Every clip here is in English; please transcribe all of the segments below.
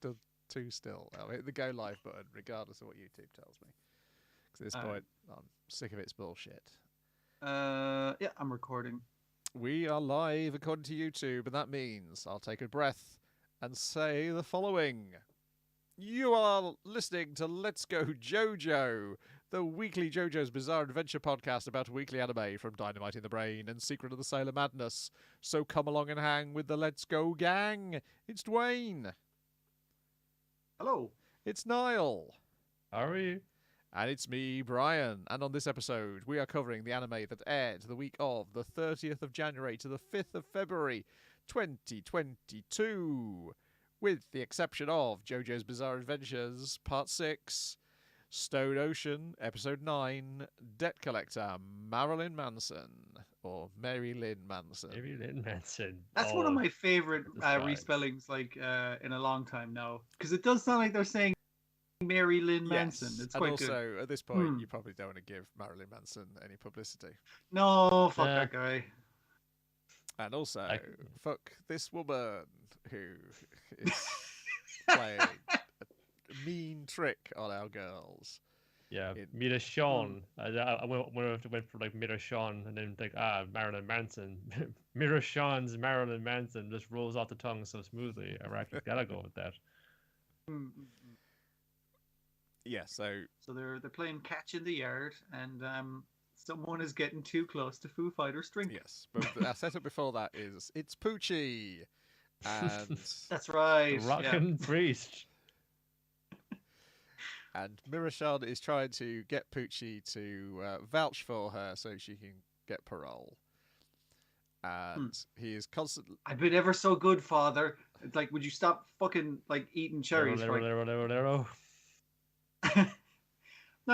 done too still. I'll hit the go live button, regardless of what YouTube tells me. Because at this point, I'm sick of its bullshit. Yeah, I'm recording. We are live according to YouTube, and that means I'll take a breath and say the following. You are listening to Let's Go JoJo, the weekly JoJo's Bizarre Adventure podcast about a weekly anime from Dynamite in the Brain and Secret of the Sailor Madness. So come along and hang with the Let's Go gang. It's Dwayne. Hello. It's Niall. How are you? And it's me, Brian. And on this episode, we are covering the anime that aired the week of the 30th of January to the 5th of February, 2022. With the exception of JoJo's Bizarre Adventures, Part 6, Stone Ocean, Episode 9, Debt Collector, Marilyn Manson. Or Mary Lynn Manson. Mary Lynn Manson. That's one of my favorite respellings, in a long time now. Because it does sound like they're saying Mary Lynn Manson. Yes. It's quite good. And also, at this point, you probably don't want to give Marilyn Manson any publicity. No, fuck that guy. And also, fuck this woman who is playing a mean trick on our girls. Yeah, Mira Sean. I went for like Mira Sean, and then Marilyn Manson. Mira Sean's Marilyn Manson just rolls off the tongue so smoothly. Iraqi gotta go with that. Yeah, so they're playing catch in the yard, and someone is getting too close to Foo Fighters' drink. Yes, but our setup before that is it's Poochie, and that's right, Rockin' Priest. And Mirashan is trying to get Poochie to vouch for her so she can get parole. And he is constantly... I've been ever so good, Father. It's like, would you stop fucking eating cherries? No,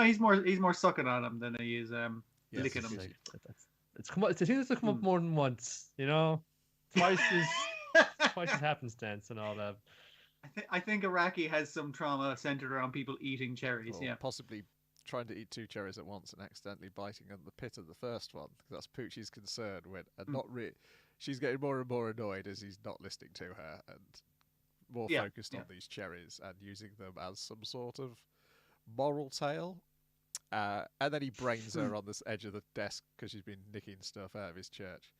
he's more sucking on him than he is licking him. It's come up more than once, you know. Twice is happenstance and all that. I think Iraqi has some trauma centered around people eating cherries. Or possibly trying to eat 2 cherries at once and accidentally biting on the pit of the first one. That's Poochie's concern. She's getting more and more annoyed as he's not listening to her and more focused on these cherries and using them as some sort of moral tale. And then he brains her on this edge of the desk because she's been nicking stuff out of his church.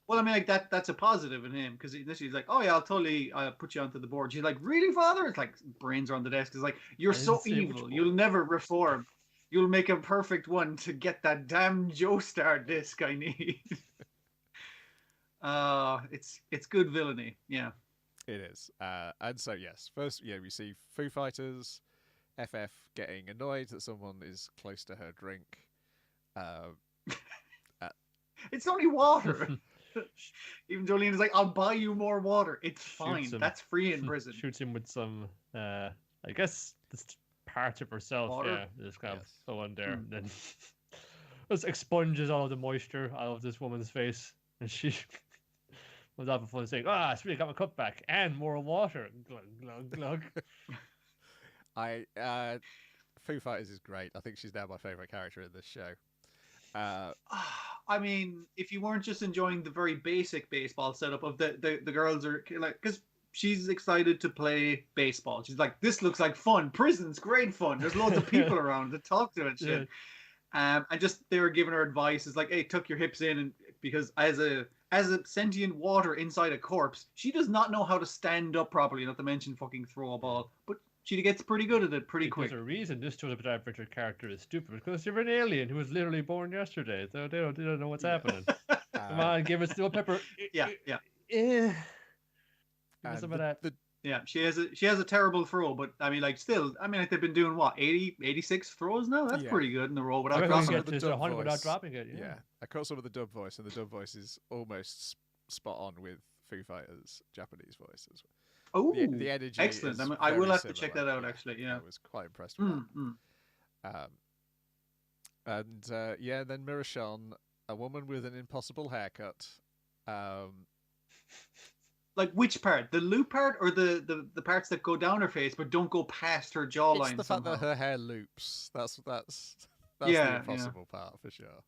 Well, I mean, that's a positive in him, because he's like, oh yeah, I'll put you onto the board. She's like, really, Father? It's like, brains are on the desk. It's like, you're so evil. You'll never reform. You'll make a perfect one to get that damn Joestar disc I need. It's good villainy. Yeah. It is. And so, yes, first, we see Foo Fighters, FF getting annoyed that someone is close to her drink. It's only water. Even Jolene is like, I'll buy you more water. It's fine. That's free in prison. Shoots him with some, I guess, this part of herself. Water? Yeah, just kind of go on there. And then just expunges all of the moisture out of this woman's face. And she was off before saying, it's really got my cup back. And more water. Glug, glug, glug. Foo Fighters is great. I think she's now my favourite character in this show. I mean, if you weren't just enjoying the very basic baseball setup of the girls are like, because she's excited to play baseball. She's like, this looks like fun. Prison's great fun. There's loads of people around to talk to and shit. And just they were giving her advice. It's like, hey, tuck your hips in, and because as a sentient water inside a corpse, she does not know how to stand up properly. Not to mention fucking throw a ball, but she gets pretty good at it pretty quick. There's a reason this Jojo Bizarre Adventure character is stupid, because you're an alien who was literally born yesterday. So they don't know what's happening. Come on, give us the pepper. Yeah. Give us some of that. She has a terrible throw, but I mean, like, they've been doing what, 86 throws now? That's pretty good in a row without dropping it. Without dropping it. Yeah. I caught some of the dub voice, and the dub voice is almost spot on with Foo Fighters' Japanese voice as well. Oh, the energy. Excellent. I will have to check that out, actually. Yeah. I was quite impressed with that. Then Mirashan, a woman with an impossible haircut. Like which part? The loop part, or the parts that go down her face but don't go past her jawline? It's the fact that her hair loops. That's the impossible part for sure.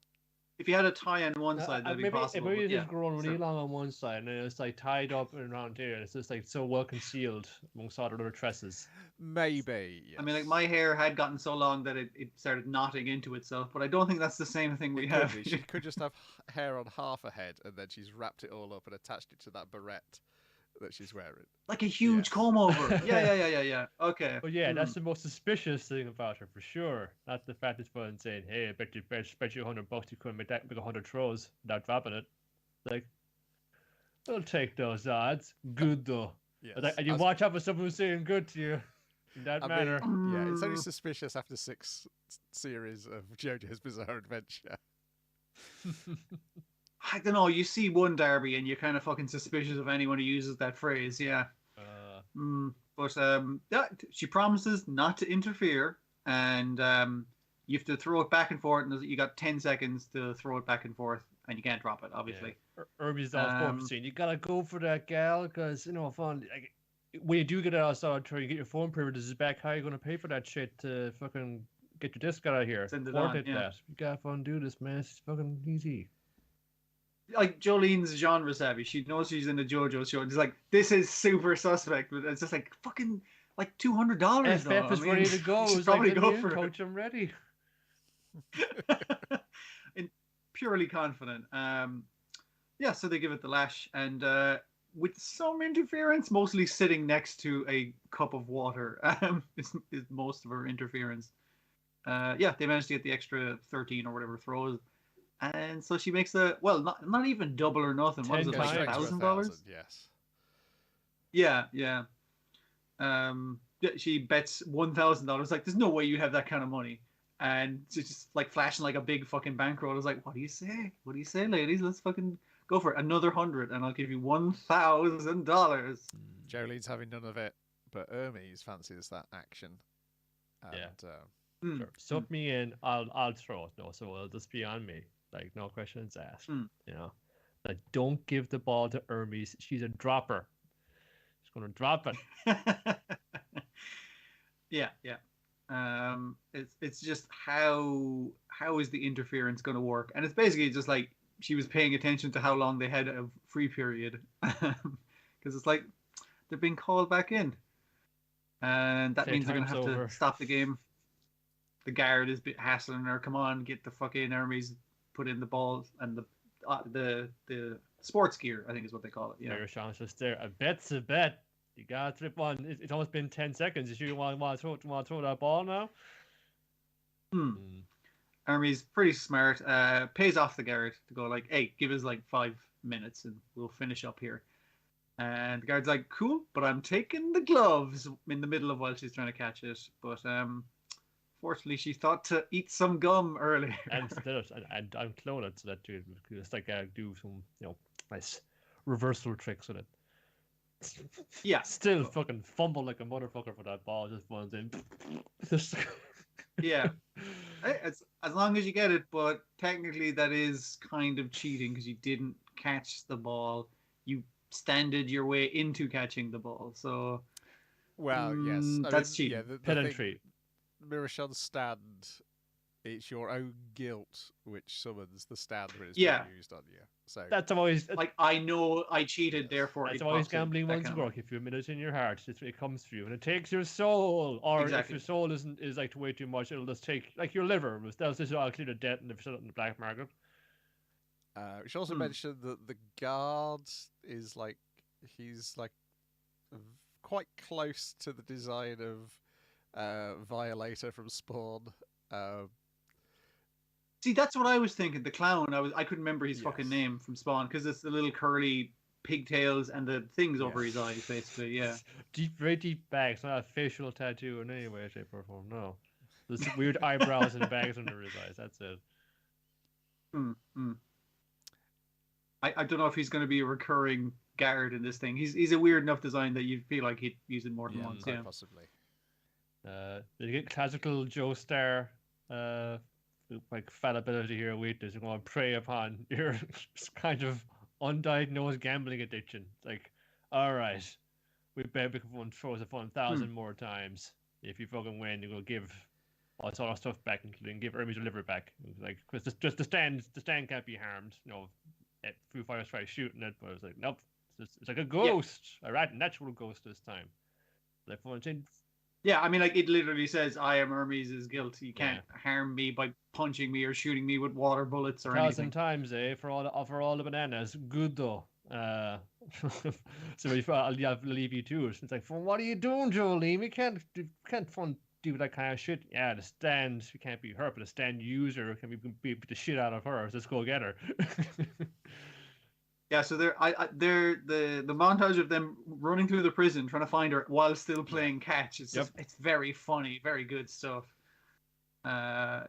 If you had a tie on one side, that'd be possible. Maybe But it's yeah, just grown really sure. long on one side, and then it's like tied up around here, and it's just like so well concealed amongst all the other tresses. Maybe. Yes. I mean, like my hair had gotten so long that it started knotting into itself, but I don't think that's the same thing we have. She could just have hair on half a head, and then she's wrapped it all up and attached it to that barrette that she's wearing. Like a huge Yes. comb over. Yeah. Okay. But yeah, that's the most suspicious thing about her for sure. Not the fact it's fun saying, "Hey, I bet you $100 you couldn't make 100 throws without dropping it." Like, I'll take those odds. Good though. Yes. And you watch out for someone who's saying good to you in that manner. Yeah, it's only suspicious after 6 series of JoJo's Bizarre Adventure. I don't know. You see one Darby, and you're kind of fucking suspicious of anyone who uses that phrase. Yeah. But yeah, she promises not to interfere, and you have to throw it back and forth. And you got 10 seconds to throw it back and forth, and you can't drop it, obviously. Yeah. Irby's all saying, "You gotta go for that gal, because fun. Like, when you do get outside, try to get your phone privileges back. How are you gonna pay for that shit to fucking get your disc out of here? Send it Worth on, it, yeah. that. You gotta fun do this, man. It's fucking easy." Like Jolene's genre savvy. She knows she's in a JoJo show. It's like, this is super suspect, but it's just like fucking like $200. FF is ready to go. She's It's probably like, go for coach, I'm ready. And purely confident. Yeah, so they give it the lash, and with some interference, mostly sitting next to a cup of water is most of her interference. Yeah, they managed to get the extra 13 or whatever throws. And so she makes not even double or nothing. What was it, like $1,000? Yes. Yeah. She bets $1,000. Like, there's no way you have that kind of money. And she's just like flashing like a big fucking bankroll. I was like, what do you say? What do you say, ladies? Let's fucking go for it. Another 100, and I'll give you $1,000. Jolene's having none of it, but Hermes fancies that action. And, Sure. Sub me in, I'll throw it. No, so it'll just be on me. Like, no questions asked. Like, don't give the ball to Hermes. She's a dropper. She's gonna drop it. Yeah. It's just how is the interference going to work? And it's basically just like she was paying attention to how long they had a free period, because it's like they're being called back in, and that means they're going to have to stop the game. The guard is hassling her. Come on, get the fucking Hermes, put in the balls and the sports gear, I think is what they call it. Yeah. Sean's just there. A bet's a bet. You gotta trip on. It's almost been 10 seconds. You want to throw that ball now? Hermes pretty smart. Pays off the guard to go like, hey, give us like 5 minutes and we'll finish up here. And the guard's like, cool, but I'm taking the gloves in the middle of while she's trying to catch it. But fortunately, she thought to eat some gum earlier. And I'm clone it so that dude, it's like do some nice reversal tricks with it. Yeah. Still fucking fumble like a motherfucker for that ball. Just runs in. Yeah. It's, as long as you get it, but technically that is kind of cheating because you didn't catch the ball. You standed your way into catching the ball. So, well, yes, that's cheating. Yeah, pedantry. Mirashon's stand. It's your own guilt which summons the stand when it's being used on you. So that's always like, I know I cheated, therefore that's always gambling one's work. If you admit it in your heart, it comes through, and it takes your soul. Or if your soul is like way too much, it'll just take like your liver. This is all clear to debt and they've set it in the black market. We should also mention that the guard is like he's quite close to the design of Violator from Spawn. See, that's what I was thinking. The clown. I couldn't remember his fucking name from Spawn because it's the little curly pigtails and the things over his eyes, basically. Yeah. Very deep bags, not a facial tattoo in any way, shape, or form. No, there's weird eyebrows and bags under his eyes. That's it. I don't know if he's going to be a recurring guard in this thing. He's a weird enough design that you'd feel like he'd use it more than once. Yeah, possibly. They get classical Joe Star. Like fallibility here, weakness. You're going to prey upon your kind of undiagnosed gambling addiction. Like, all right, we bet everyone throws a 1,000 more times. If you fucking win, you're going to give all this other stuff back, including give Hermes her liver back. It was like, cause just the stand can't be harmed. You know, Foo Fighters tried shooting it, but it was like, nope, it's like a ghost, a natural ghost this time. Like, yeah, I mean, like it literally says, "I am Hermes' guilt. You can't harm me by punching me or shooting me with water bullets or anything." 1,000 times, for all the bananas. Good though. So I'll leave you to it. It's like, what are you doing, Jolene? We can't do that kind of shit. Yeah, the stand, we can't be hurt, but the stand user can beat the shit out of her. So let's go get her. Yeah, so they're the montage of them running through the prison trying to find her while still playing catch. It's just, it's very funny, very good stuff. And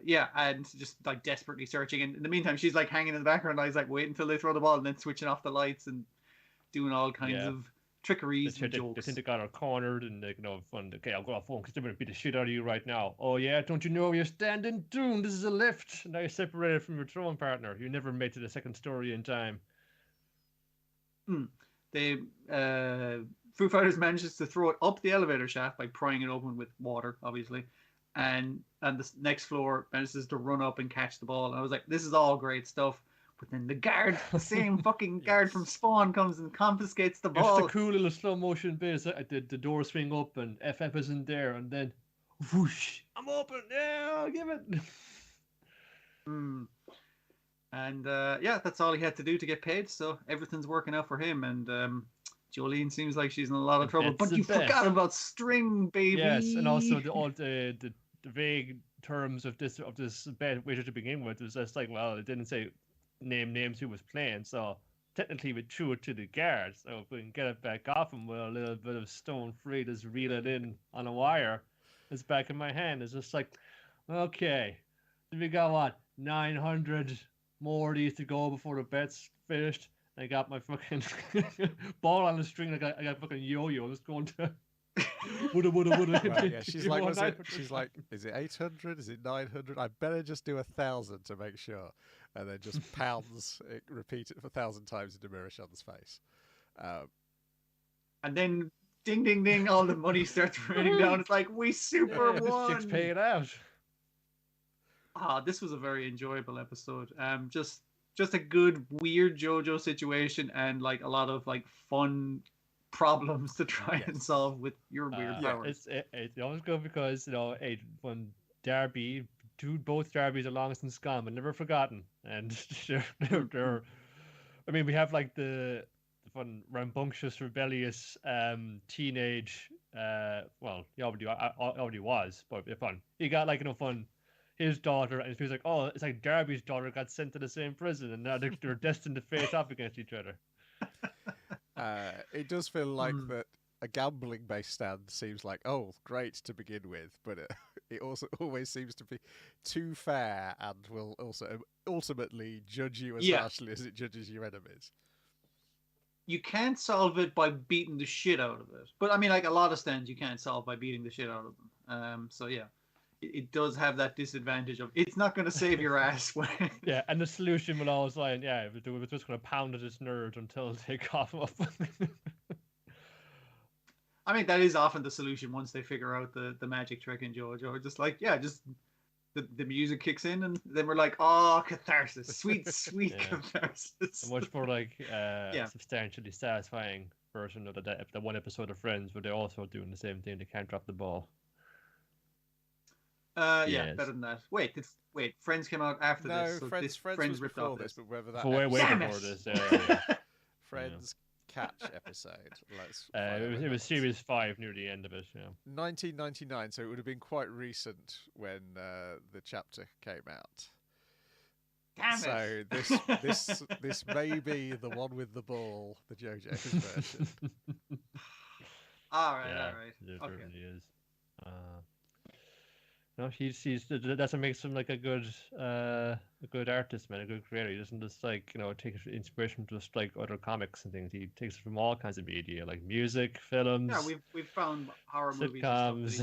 just like desperately searching, and in the meantime she's like hanging in the background, like waiting until they throw the ball and then switching off the lights and doing all kinds of trickeries and jokes. They think they got her cornered, and they fun. Okay, I'll go off phone because they're going to beat the shit out of you right now. Oh yeah, don't you know you're standing doomed? This is a lift. Now you're separated from your throwing partner. You never made it to the second story in time. They Foo Fighters manages to throw it up the elevator shaft by prying it open with water, obviously, and the next floor manages to run up and catch the ball. And I was like, this is all great stuff. But then the guard, the same fucking guard from Spawn, comes and confiscates the ball. It's a cool little slow motion bit. The door swing up and FF isn't there, and then whoosh, I'm open. Yeah, I'll give it. And that's all he had to do to get paid. So everything's working out for him. And Jolene seems like she's in a lot of trouble. But you forgot about string, baby. Yes, and also the vague terms of this bet wager to begin with. It was just like, well, it didn't say names who was playing, so technically we threw it to the guard. So if we can get it back off him with a little bit of stone free, just reel it in on a wire. It's back in my hand. It's just like, okay, we got what, 900 more of these to go before the bet's finished. I got my fucking ball on the string. I got fucking yo-yo. Just going to woulda. Right, yeah, she's like, is it 800? Is it 900? I better just do 1,000 to make sure, and then just pounds it, repeat it for 1,000 times into Mirashun's face. And then ding, ding, ding, all the money starts raining down. It's like, we super won. This chick's paying out. This was a very enjoyable episode. Just a good weird JoJo situation, and like a lot of like fun problems to try and solve with your weird powers. It's always good because when both Darby's are long since gone but never forgotten, and they're I mean, we have like the fun rambunctious rebellious teenage well, he already was, but fun. He got like fun. His daughter, and it feels like, oh, it's like Darby's daughter got sent to the same prison, and now they're destined to face off against each other. It does feel like that a gambling-based stand seems like, oh, great to begin with, but it also always seems to be too fair and will also ultimately judge you as harshly as it judges your enemies. You can't solve it by beating the shit out of it. But I mean, like a lot of stands you can't solve by beating the shit out of them. So yeah. It does have that disadvantage of it's not going to save your ass when. Yeah, and the solution will always lie in, we're just going to pound at this nerd until they cough up. I mean, that is often the solution once they figure out the magic trick in JoJo. Just like, just the music kicks in, and then we're like, oh, catharsis, sweet catharsis. A much more like substantially satisfying version of the one episode of Friends where they're also doing the same thing. They can't drop the ball. Better than that. Wait, Friends came out after this. So Friends was ripped before off this, but whether that way before this. Friends catch episode. It was series 5 near the end of it. Yeah. 1999, so it would have been quite recent when the chapter came out. Damn it. So this may be the one with the ball, the JoJo version. All right. It certainly is. No, that's what makes him like a good artist, man, a good creator. He doesn't just take inspiration from just like other comics and things. He takes it from all kinds of media, like music, films. Yeah, we've found horror sitcoms. movies.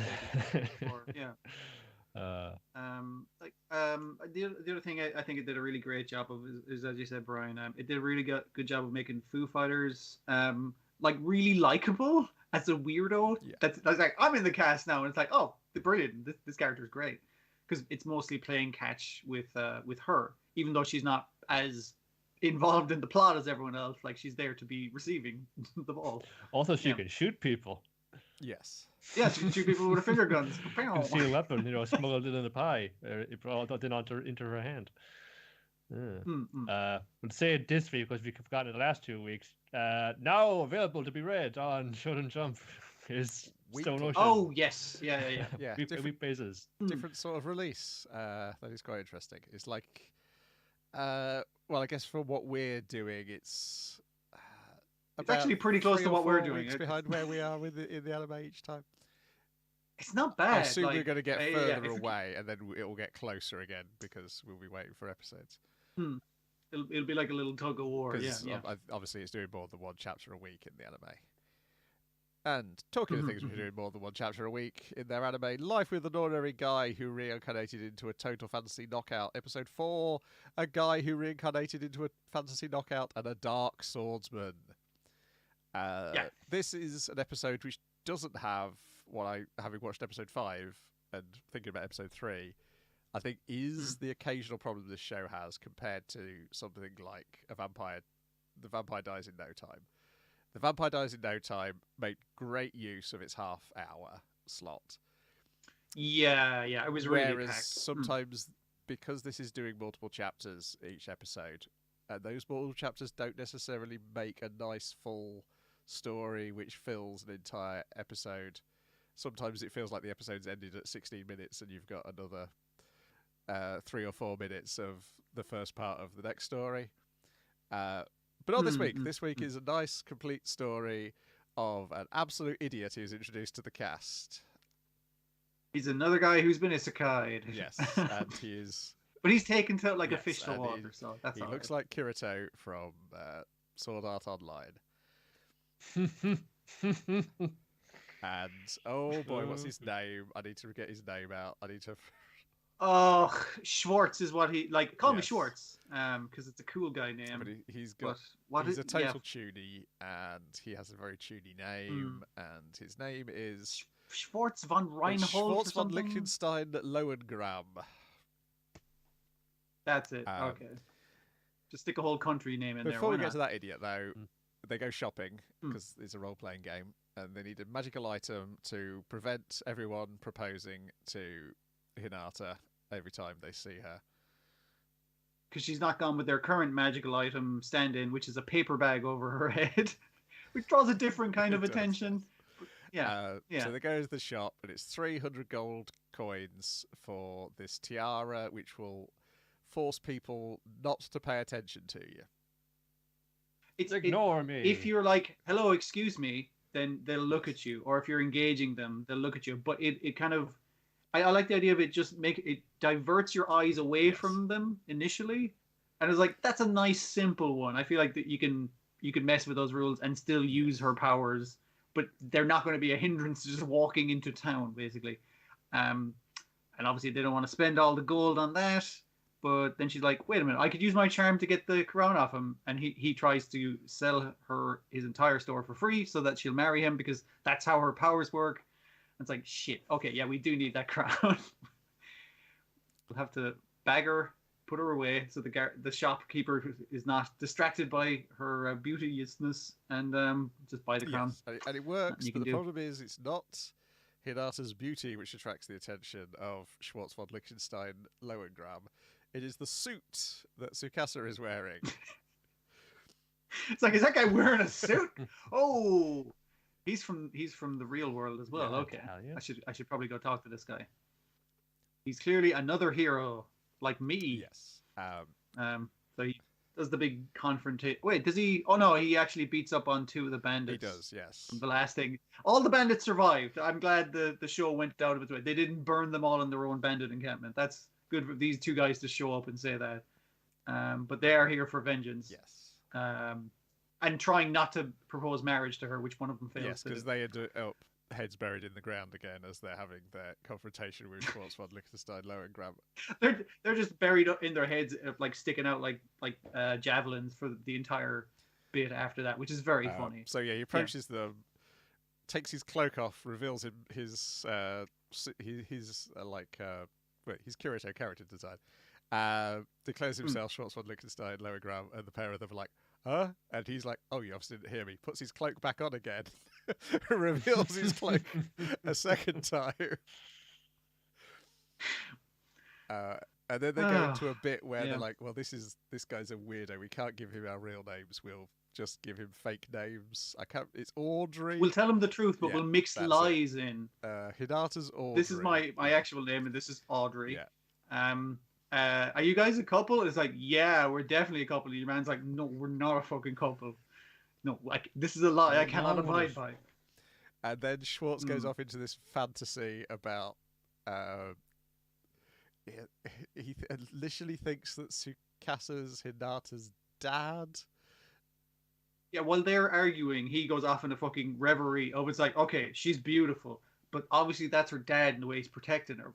The other thing I think it did a really great job of is as you said, Brian. It did a really good job of making Foo Fighters like really likable as a weirdo. Yeah. That's like, I'm in the cast now, and it's like, oh, brilliant! This character's great. because it's mostly playing catch with her, even though she's not as involved in the plot as everyone else. Like, she's there to be receiving the ball. Also, she can shoot people. Yes. Yeah, she can shoot people with her finger guns. Can steal a weapon, smuggled it in a pie, it brought it into her hand. We'll say it this week because we've forgotten it the last 2 weeks. Now available to be read on Shonen Jump is Stone Ocean. Oh yes, yeah. Week basis. Different sort of release. That is quite interesting. It's like, well, I guess for what we're doing, it's actually pretty close to what we're doing. It's behind where we are in the anime each time. It's not bad. I assume we're going to get further away, and then it will get closer again because we'll be waiting for episodes. It'll be like a little tug of war. Yeah. Obviously, it's doing more than one chapter a week in the anime. And talking of things which are doing more than one chapter a week in their anime, Life with an Ordinary Guy Who Reincarnated into a Total Fantasy Knockout, Episode 4, a guy who reincarnated into a fantasy knockout, and a dark swordsman. This is an episode which doesn't have what having watched Episode 5 and thinking about Episode 3, I think is the occasional problem this show has compared to something like The Vampire Dies in No Time. The Vampire Dies in No Time made great use of its half-hour slot. Yeah, it was really Whereas packed. sometimes, because this is doing multiple chapters each episode, and those multiple chapters don't necessarily make a nice full story which fills an entire episode. Sometimes it feels like the episode's ended at 16 minutes and you've got another 3 or 4 minutes of the first part of the next story. But not this week. This week is a nice, complete story of an absolute idiot who's introduced to the cast. He's another guy who's been isekai'd. Yes, and he is... But he's taken to a fish to water, so that's he looks like Kirito from Sword Art Online. And, oh boy, what's his name? I need to get his name out. I need to... Oh, Schwartz is what he... Like, call me Schwartz, because it's a cool guy name. But he's got... He's a total tunie, and he has a very tunie name, and his name is... Schwartz von Reinhold Schwartz von Lichtenstein Lohengram. That's it, okay. Just stick a whole country name in there. Before we get to that idiot, though, they go shopping, because it's a role-playing game, and they need a magical item to prevent everyone proposing to Hinata every time they see her. Because she's not gone with their current magical item stand-in, which is a paper bag over her head, which draws a different kind of attention. Yeah. So they go to the shop, and it's 300 gold coins for this tiara, which will force people not to pay attention to you. Ignore me. If you're like, hello, excuse me, then they'll look at you. Or if you're engaging them, they'll look at you. But it kind of... I like the idea of it it diverts your eyes away from them initially. And it's like, that's a nice, simple one. I feel like that you can mess with those rules and still use her powers, but they're not going to be a hindrance to just walking into town, basically. And obviously they don't want to spend all the gold on that. But then she's like, wait a minute, I could use my charm to get the crown off him. And he tries to sell her his entire store for free so that she'll marry him because that's how her powers work. It's like, shit, okay, yeah, we do need that crown. We'll have to bag her, put her away so the shopkeeper is not distracted by her beauteousness, and just buy the crown. Yes. And it works, but the problem is it's not Hinata's beauty which attracts the attention of Schwartz von Lichtenstein Lohengram. It is the suit that Tsukasa is wearing. It's like, is that guy wearing a suit? Oh... He's from the real world as well. Okay, I should probably go talk to this guy. He's clearly another hero like me. Yes. So he does the big confrontation. Wait, does he? Oh no, he actually beats up on 2 of the bandits. He does. Yes. The last thing, all the bandits survived. I'm glad the show went out of its way. They didn't burn them all in their own bandit encampment. That's good for these 2 guys to show up and say that. But they are here for vengeance. Yes. And trying not to propose marriage to her, which one of them fails. Yes, because they end up heads buried in the ground again as they're having their confrontation with Schwartz von Lichtenstein Lohengram. They're just buried up in their heads, like sticking out like javelins for the entire bit after that, which is very funny. So he approaches them, takes his cloak off, reveals his well, he's Kirito character design. Declares himself Schwartzman, Lichtenstein, Lowengram, and the pair of them are like, huh? And he's like, oh, you obviously didn't hear me. Puts his cloak back on again. Reveals his cloak a second time. And then they go into a bit where they're like, well, this guy's a weirdo. We can't give him our real names. We'll just give him fake names. It's Audrey. We'll tell him the truth, but we'll mix lies in. Hinata's Audrey. This is my actual name, and this is Audrey. Yeah. Are you guys a couple? It's like, yeah, we're definitely a couple. Your man's like, no, we're not a fucking couple. No, like, this is a lie I cannot abide by. And then Schwartz goes off into this fantasy about he initially thinks that Tsukasa's Hinata's dad. Yeah, while they're arguing, he goes off in a fucking reverie of it's like, okay, she's beautiful, but obviously that's her dad in the way he's protecting her.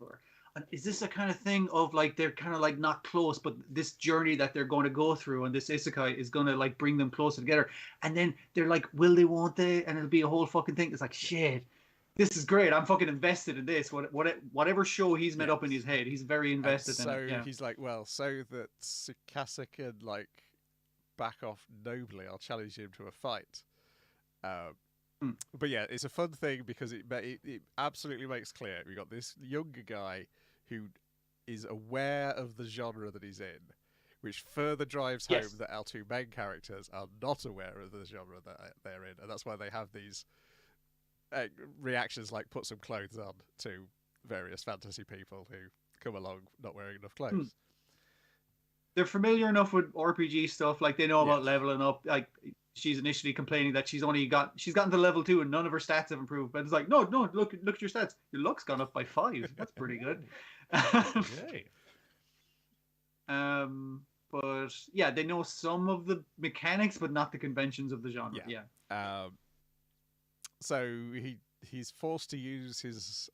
And is this a kind of thing of like they're kind of like not close, but this journey that they're going to go through and this isekai is going to like bring them closer together? And then they're like, will they, won't they? And it'll be a whole fucking thing. It's like, shit, this is great. I'm fucking invested in this. Whatever show he's made up in his head, he's very invested in it. So he's like, well, so that Tsukasa can like back off nobly, I'll challenge him to a fight. But yeah, it's a fun thing because it absolutely makes clear we got this younger guy who is aware of the genre that he's in, which further drives home that our two main characters are not aware of the genre that they're in, and that's why they have these reactions like put some clothes on to various fantasy people who come along not wearing enough clothes. They're familiar enough with RPG stuff, like they know about leveling up. Like she's initially complaining that she's gotten to level 2 and none of her stats have improved, but it's like, no, look at your stats. Your luck's gone up by 5. That's pretty good. But yeah, they know some of the mechanics, but not the conventions of the genre. So he's forced to use his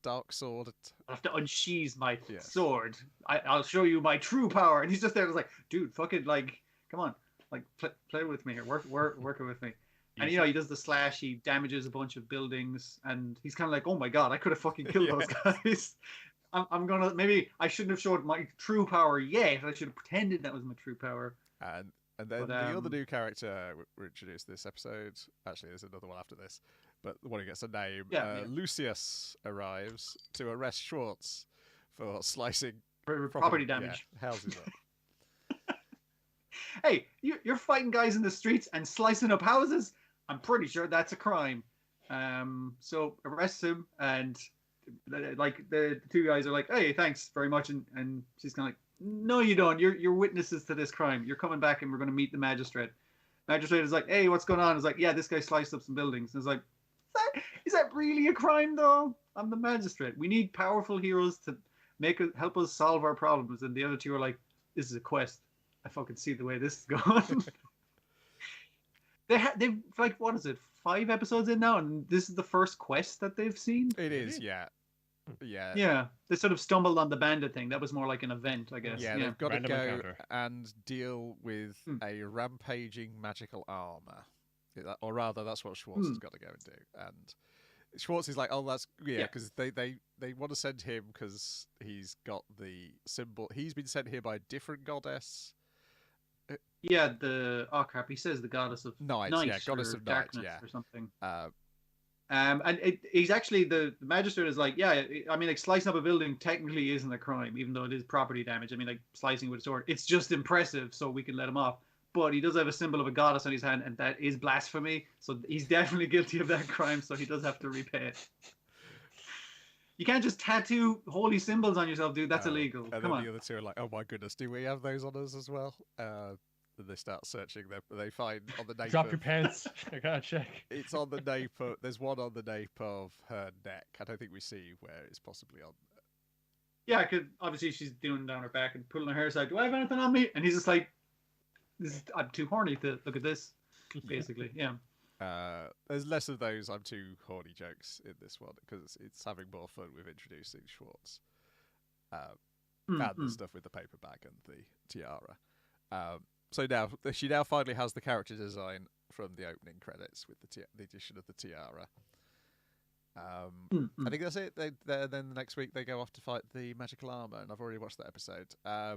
dark sword. I have to unsheath my sword. I'll show you my true power. And he's just there, like, dude, fucking, like, come on, like, play with me here, work with me. And he does the slash. He damages a bunch of buildings, and he's kind of like, oh my god, I could have fucking killed those guys. I'm gonna, maybe I shouldn't have showed my true power yet. I should have pretended that was my true power. And then the other new character we introduced this episode, actually there's another one after this, but the one who gets a name, Lucius arrives to arrest Schwartz for slicing property damage. Houses up. Hey, you're fighting guys in the streets and slicing up houses? I'm pretty sure that's a crime. So arrest him, and like the two guys are like, hey, thanks very much, and she's kind of like, no, you don't. You're witnesses to this crime. You're coming back, and we're going to meet the magistrate. Magistrate is like, hey, what's going on? It's like, yeah, this guy sliced up some buildings. And it's like, is that really a crime, though? I'm the magistrate. We need powerful heroes to help us solve our problems. And the other two are like, this is a quest. I fucking see the way this is going. They've like, what is it, 5 episodes in now, and this is the first quest that they've seen. It is, yeah. They sort of stumbled on the bandit thing. That was more like an event, I guess. Yeah, they've got to go and deal with a rampaging magical armor, or rather, that's what Schwartz has got to go and do. And Schwartz is like, oh, that's because they want to send him because he's got the symbol. He's been sent here by a different goddess. Yeah, he says the goddess of night, goddess of darkness, night, or something. And he's actually the magistrate is like, yeah, I mean, like slicing up a building technically isn't a crime, even though it is property damage. I mean, like slicing with a sword, it's just impressive, so we can let him off. But he does have a symbol of a goddess on his hand, and that is blasphemy. So he's definitely guilty of that crime. So he does have to repay it. You can't just tattoo holy symbols on yourself, dude. That's illegal. And Come on. The other two are like, oh my goodness, do we have those on us as well? Then they start searching them. They find on the nape. Drop your pants. I gotta check. It's on the nape of. There's one on the nape of her neck. I don't think we see where it's possibly on. Yeah, because obviously she's doing down her back and pulling her hair aside. Do I have anything on me? And he's just like, I'm too horny to look at this. Basically, yeah. There's less of those I'm too horny jokes in this one because it's having more fun with introducing Schwartz. And the stuff with the paper bag and the tiara. So now she finally has the character design from the opening credits with the addition of the tiara. I think that's it. Then the next week they go off to fight the magical armor, and I've already watched that episode. I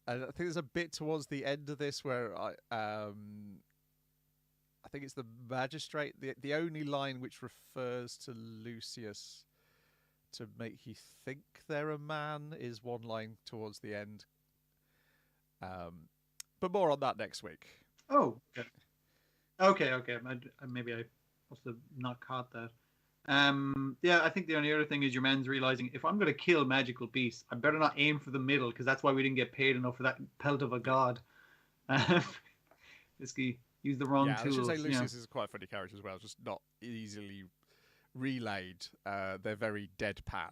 think there's a bit towards the end of this where I think it's the magistrate. The only line which refers to Lucius to make you think they're a man is one line towards the end. But more on that next week. Oh, okay. Maybe I must have not caught that. Yeah, I think the only other thing is your man's realizing if I'm going to kill magical beasts, I better not aim for the middle because that's why we didn't get paid enough for that pelt of a god. This guy used the wrong tools. I should say Lucius is quite a funny character as well, just not easily relayed. They're very deadpan.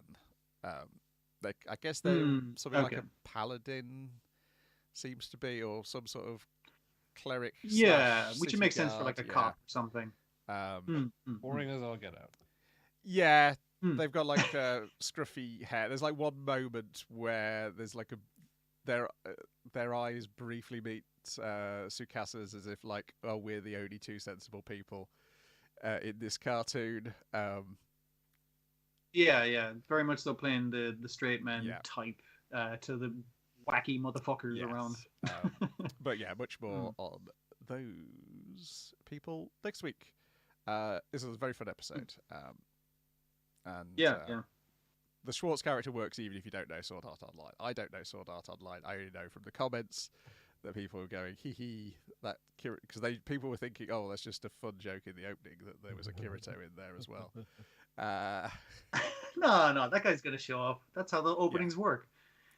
I guess they're something like a paladin seems to be, or some sort of cleric. Yeah, which city makes sense guard, for like a cop or something. Boring as all get out. Yeah, they've got like scruffy hair. There's like one moment where there's like their eyes briefly meet Tsukasa's as if like, oh, we're the only two sensible people in this cartoon. Yeah, very much so playing the straight man type to the wacky motherfuckers around. But yeah, much more on those people next week. This was a very fun episode. And the Schwartz character works even if you don't know Sword Art Online. I don't know Sword Art Online. I only know from the comments that people were going hee hee, that because people were thinking, oh, that's just a fun joke in the opening that there was a Kirito in there as well. No, that guy's gonna show up. That's how the openings work.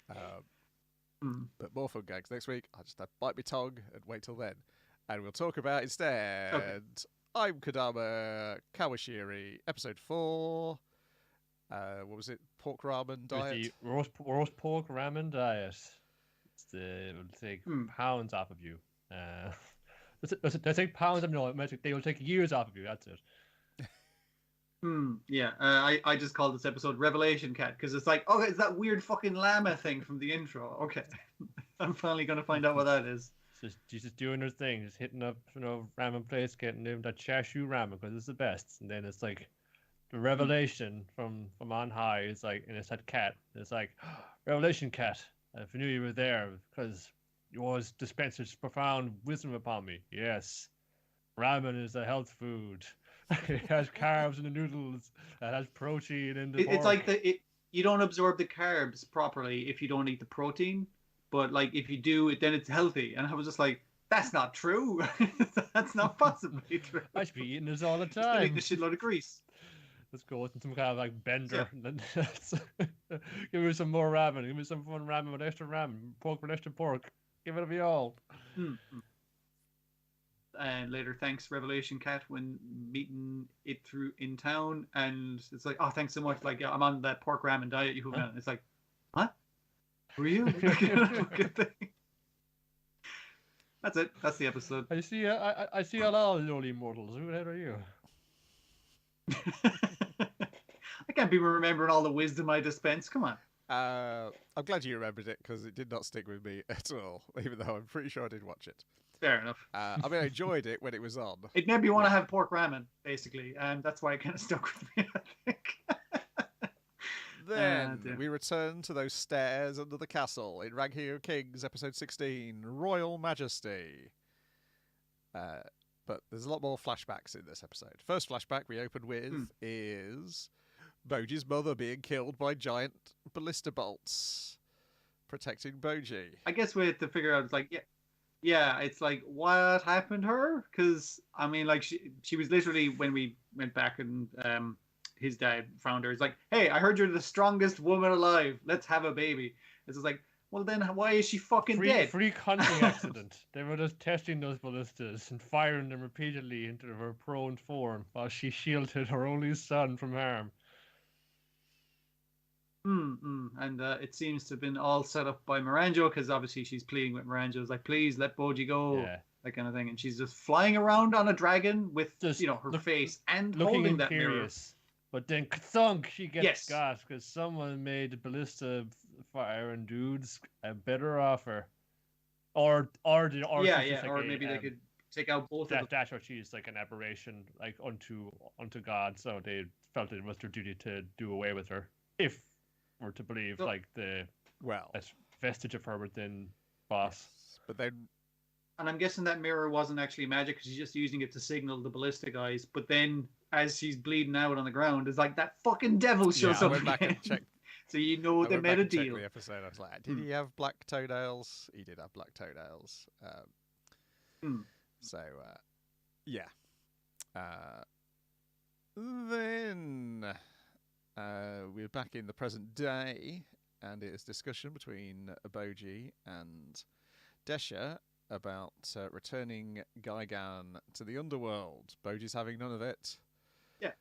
But more fun gags next week. I'll just have to bite my tongue and wait till then, and we'll talk about instead. Okay. I'm KODAMA, KAWASHIRI, episode 4. What was it? Pork ramen diet? The roast pork ramen diet. It will take pounds off of you. They take pounds of no, they will take years off of you. That's it. Yeah, I just called this episode Revelation Cat because it's like, oh, it's that weird fucking llama thing from the intro. Okay, I'm finally gonna find out what that is. She's just doing her thing, just hitting up, ramen place, getting them that chashu ramen because it's the best. And then it's like the revelation from on high. It's like, and it's that cat. It's like, Revelation Cat. If I knew you were there, because you always dispensed such profound wisdom upon me. Yes, ramen is a health food. It has carbs in the noodles. It has protein in the pork. It's like you don't absorb the carbs properly if you don't eat the protein. But like if you do, then it's healthy. And I was just like, that's not true. That's not possibly true. I should be eating this all the Still time. eating a shitload of grease. Let's go with some kind of like bender. Yeah. Give me some more ramen. Give me some fun ramen with extra ramen. Pork with extra pork. Give it to me all. And later, thanks Revelation Cat when meeting it through in town, and it's like, oh, thanks so much. Like, yeah, I'm on that pork ramen diet you hooked on. It's like, what? Were you? Good thing. That's it. That's the episode. I see a lot of lowly mortals. Who the hell are you? I can't be remembering all the wisdom I dispense. Come on. I'm glad you remembered it because it did not stick with me at all, even though I'm pretty sure I did watch it. Fair enough. I mean, I enjoyed it when it was on. It made me want to have pork ramen, basically, and that's why it kind of stuck with me, I think. Then we return to those stairs under the castle in Rag Hero Kings, episode 16, Royal Majesty. But there's a lot more flashbacks in this episode. First flashback we open with is Boji's mother being killed by giant ballista bolts, protecting Boji. I guess we had to figure out, it's like, yeah, it's like, what happened to her? Because, I mean, like, she was literally, when we went back and his dad found her, it's like, hey, I heard you're the strongest woman alive. Let's have a baby. It's just like, well, then why is she fucking dead? Freak hunting accident. They were just testing those ballistas and firing them repeatedly into her prone form while she shielded her only son from harm. And it seems to have been all set up by Miranjo, because obviously she's pleading with Miranjo. It's like, please let Boji go, that kind of thing. And she's just flying around on a dragon with, just, her face and holding that mirror. But then thunk, she gets got because someone made the ballista firing dudes a better offer, or maybe they could take out both of them. That's what she's like an aberration, like unto God. So they felt it was their duty to do away with her, if we're to believe like the vestige of her within Boss. Yes. But then, and I'm guessing that mirror wasn't actually magic because she's just using it to signal the ballistic eyes. But then, as she's bleeding out on the ground, it's like that fucking devil shows up. I went back and checked. So you know they made a deal. The episode, I was like, did he have black toenails? He did have black toenails. So, yeah. Then we're back in the present day, and it is discussion between Boji and Desha about returning Gigan to the Underworld. Boji's having none of it. Yeah.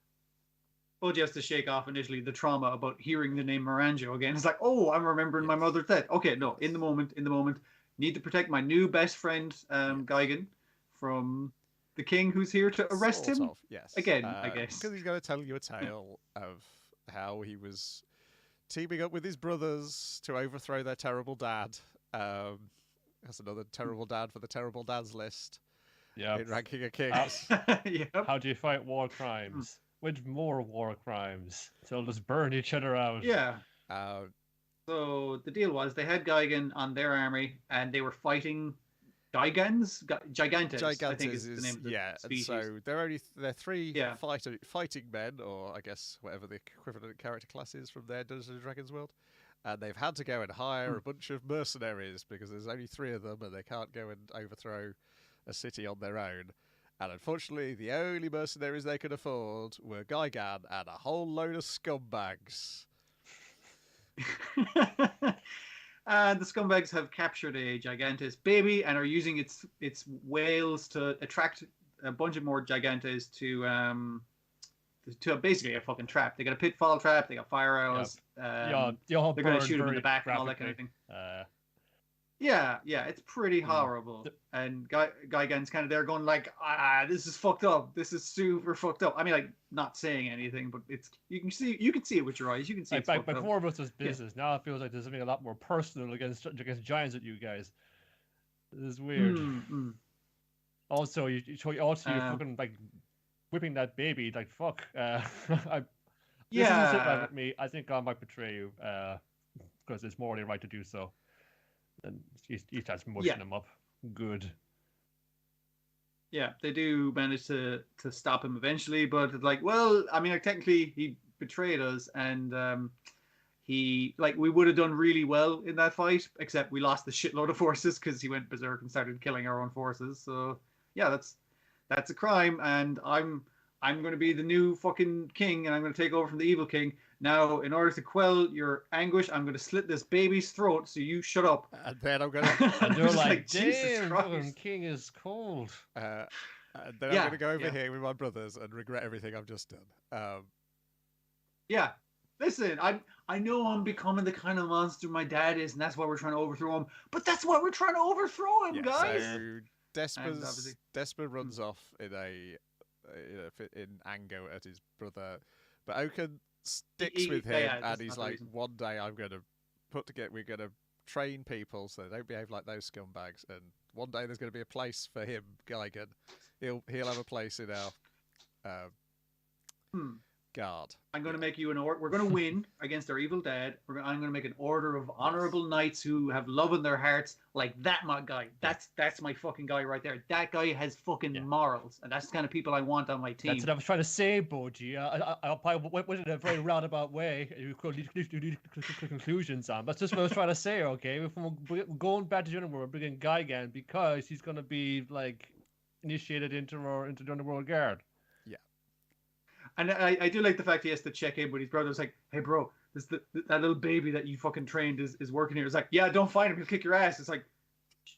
Boji has to shake off initially the trauma about hearing the name Miranjo again. It's like, oh, I'm remembering my mother's death. Okay, no, in the moment, need to protect my new best friend, Gigan, from the king who's here to arrest him. Yes. Again, I guess. Because he's going to tell you a tale of how he was teaming up with his brothers to overthrow their terrible dad. That's another terrible dad for the terrible dads list. Yeah. In Ranking of Kings. Yep. How do you fight war crimes? With more war crimes. They'll just burn each other out. Yeah. So the deal was they had Gigan on their army and they were fighting Gigantes, I think is the name of the species. And so they're three fighting men, or I guess whatever the equivalent character class is from their Dungeons and Dragons world. And they've had to go and hire a bunch of mercenaries because there's only 3 of them and they can't go and overthrow a city on their own. And unfortunately, the only mercenaries they could afford were Gigan and a whole load of scumbags. And the scumbags have captured a Gigantes baby and are using its whales to attract a bunch of more Gigantes to basically a fucking trap. They got a pitfall trap. They got fire arrows. Yep. They're going to shoot them in the back and all that kind of thing. Yeah, it's pretty horrible. And Gigan's kind of there going like, this is fucked up. This is super fucked up. I mean, like, not saying anything, but you can see it with your eyes. You can see like, before it was just business. Now it feels like there's something a lot more personal against giants with you guys. This is weird. Also, you're fucking like whipping that baby. Like, fuck. This doesn't sit right with me. I think I might betray you because it's morally right to do so. And he starts mushing him up. Good. Yeah, they do manage to stop him eventually, but it's like, well, I mean, like, technically he betrayed us, and we would have done really well in that fight, except we lost the shitload of forces because he went berserk and started killing our own forces. So yeah, that's a crime, and I'm going to be the new fucking king, and I'm going to take over from the evil king. Now, in order to quell your anguish, I'm going to slit this baby's throat, so you shut up. And then I'm going to... And they're like, damn, fucking king is cold. And then I'm going to go over here with my brothers and regret everything I've just done. Yeah. Listen, I know I'm becoming the kind of monster my dad is, and that's why we're trying to overthrow him. But that's why we're trying to overthrow him, guys! So Despa runs off in anger at his brother, but Oaken sticks with him, and he's like, one day we're going to train people so they don't behave like those scumbags, and one day there's going to be a place for him, Gigan. He'll have a place in our guard. I'm going to make you an order. We're going to win against our evil dad. I'm going to make an order of honorable knights who have love in their hearts, like that. My guy. That's my fucking guy right there. That guy has fucking morals, and that's the kind of people I want on my team. That's what I was trying to say, Boji. I probably went in a very roundabout way. You could lead conclusions on. That's just what I was trying to say. Okay, if we're going back to the Underworld, we're bringing Gigan because he's going to be like initiated into the Underworld Guard. And I do like the fact he has to check in with his brother. It's like, hey, bro, that little baby that you fucking trained is working here. It's like, yeah, don't fight him. He'll kick your ass. It's like,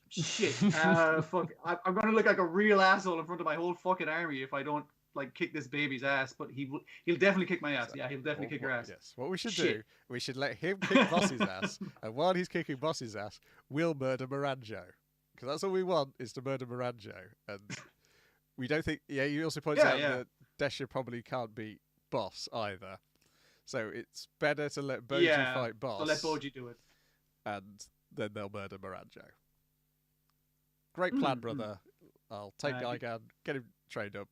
shit. Fuck. I'm going to look like a real asshole in front of my whole fucking army if I don't, like, kick this baby's ass. But he'll definitely kick my ass. Yeah, he'll definitely kick your ass. Yes. What we should do, we should let him kick Boss's ass. And while he's kicking Boss's ass, we'll murder Miranjo. Because that's all we want is to murder Miranjo. And we don't think... Yeah, you also pointed out that Desha probably can't beat Boss either. So it's better to let Boji fight Boss. So let Boji do it. And then they'll murder Miranjo. Great plan, brother. I'll take Gigan, get him trained up.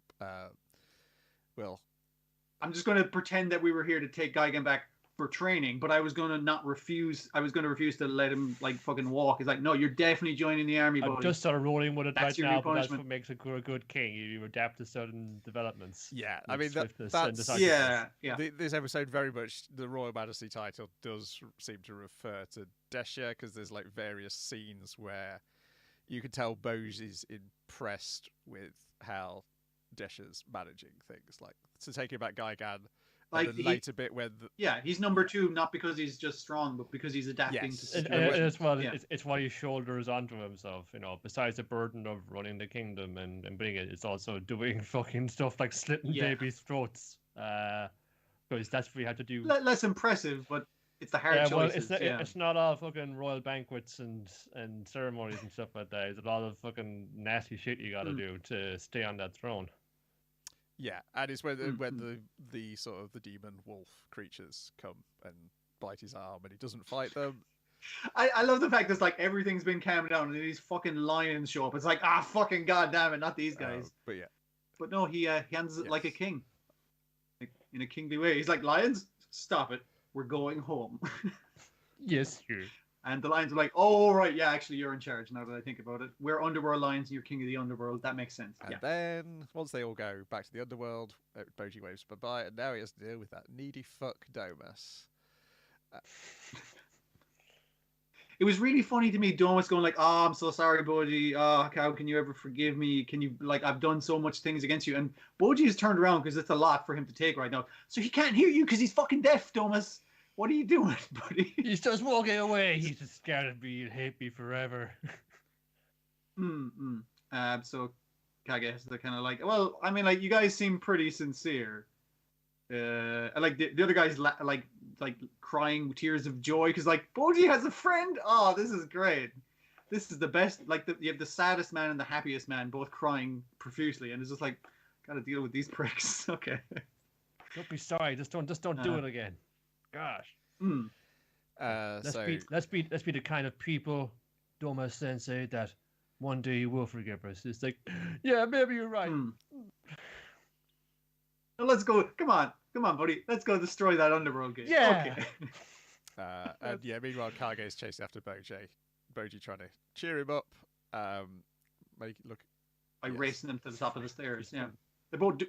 Well, I'm just going to pretend that we were here to take Gigan back for training, but I was going to not refuse. I was going to refuse to let him like fucking walk. He's like, no, you're definitely joining the army. I'm buddy. just sort of rolling with it That's right your now, new but that's punishment. what makes a good king. You adapt to certain developments. yeah, I mean That's yeah. This episode very much the Royal Majesty title does seem to refer to Desha, because there's like various scenes where you can tell Boj is impressed with how Desha's managing things, like to take him back Gigan. Like and the later bit when he's number 2, not because he's just strong, but because he's adapting to situations. It's why he shoulders onto himself, you know, besides the burden of running the kingdom and bringing it, it's also doing fucking stuff like slitting babies' throats. Because that's what we had to do. Less impressive, but it's the hard choices. It's not all fucking royal banquets and ceremonies and stuff like that. It's a lot of fucking nasty shit you gotta do to stay on that throne. Yeah, and it's when the sort of the demon wolf creatures come and bite his arm, and he doesn't fight them. I love the fact that like everything's been calmed down, and these fucking lions show up. It's like, fucking goddamn it, not these guys. But no, he handles it like a king, like, in a kingly way. He's like, lions, stop it, we're going home. Yes, sure. And the lions are like, oh, right, yeah, actually, you're in charge now that I think about it. We're Underworld lions and you're king of the Underworld. That makes sense. And then, once they all go back to the Underworld, Boj waves bye-bye, and now he has to deal with that needy fuck Domus. It was really funny to me, Domus going like, oh, I'm so sorry, Boji. Oh, how can you ever forgive me? Can you, like, I've done so much things against you. And Boji has turned around because it's a lot for him to take right now. So he can't hear you because he's fucking deaf, Domus. What are you doing, buddy? He's just walking away. He's just scared of me and hate me forever. So Kage has to kind of like, well, I mean, like, you guys seem pretty sincere. Like the other guys like crying with tears of joy because like Boji has a friend. Oh, this is great. This is the best. Like you have the saddest man and the happiest man both crying profusely, and it's just like, gotta deal with these pricks. Okay. Don't be sorry. Just don't do it again. Gosh. Let's be the kind of people, Doma Sensei, that one day you will forgive us. It's like, yeah, maybe you're right. Now let's go. Come on, buddy. Let's go destroy that Underworld gate. Yeah. Okay. And meanwhile, Kage's chasing after Boji trying to cheer him up, make it look by racing them to the top of the stairs. Yeah. They're both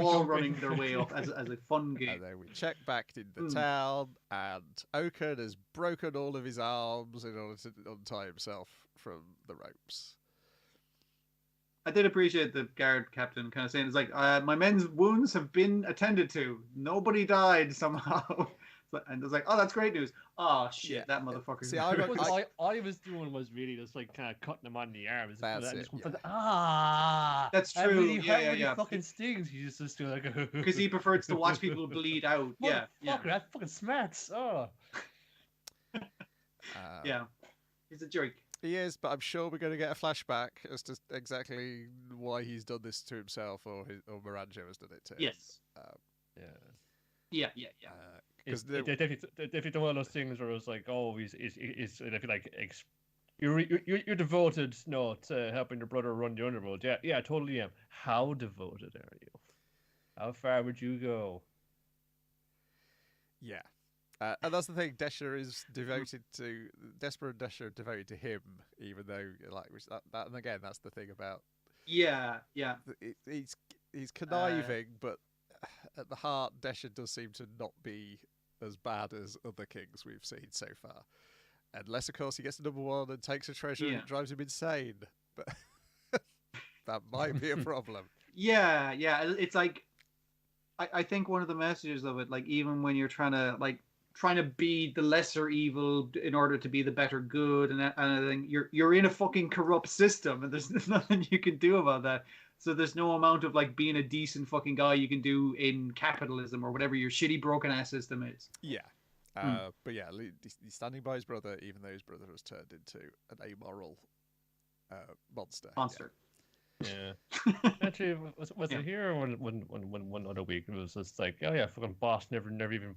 wall running their way up as a fun game. And then we check back in the town, and Okan has broken all of his arms in order to untie himself from the ropes. I did appreciate the guard captain kind of saying, it's like, my men's wounds have been attended to. Nobody died somehow. And it's like, oh, that's great news. Oh, shit, that motherfucker. See, all he was doing was really just like kind of cutting him on the arm. That's it. That's true. Really fucking stings. He's just doing like because he prefers to watch people bleed out. Yeah. That fucking smarts. Oh. Yeah. He's a jerk. He is, but I'm sure we're going to get a flashback as to exactly why he's done this to himself, or Miranjo has done it to him. Yes. Yeah. It's definitely one of those things where it's like, oh, he's if you like, you're devoted, to helping your brother run the Underworld. Yeah, I totally am. How devoted are you? How far would you go? Yeah. And that's the thing. Desha is devoted to Desper and Desha are devoted to him, even though that and again that's the thing about. Yeah. He's conniving, but at the heart, Desha does seem to not be as bad as other kings we've seen so far. Unless, of course, he gets to number 1 and takes a treasure and it drives him insane. But that might be a problem. Yeah. It's like, I think one of the messages of it, like, even when you're trying to be the lesser evil in order to be the better good, and I think you're in a fucking corrupt system, and there's nothing you can do about that. So there's no amount of like being a decent fucking guy you can do in capitalism or whatever your shitty broken ass system is. Yeah. But yeah, he's standing by his brother, even though his brother was turned into an amoral monster. Yeah. Actually, was it here one other week? It was just like, oh yeah, fucking boss never even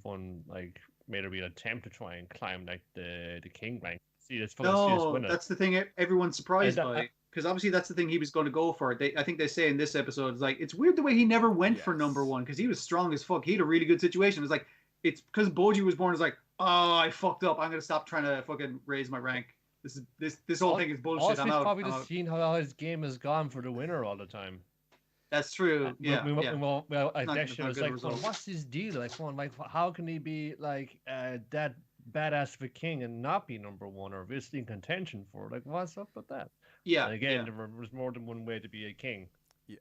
made a real attempt to try and climb like the king rank. See, that's fucking that's the thing. Everyone's surprised by because obviously that's the thing he was going to go for. I think they say in this episode, it's like, it's weird the way he never went for number one, because he was strong as fuck. He had a really good situation. It's like, it's because Boji was born. It's like, oh, I fucked up. I'm gonna stop trying to fucking raise my rank. This whole thing is bullshit. Also, I'm he's out. probably just seen how his game has gone for the winner all the time. That's true. Yeah. I was like, well, what's his deal? Like, how can he be like that badass of a king and not be number one or obviously in contention for it? Like, what's up with that? Yeah. And again, there was more than one way to be a king. Yeah,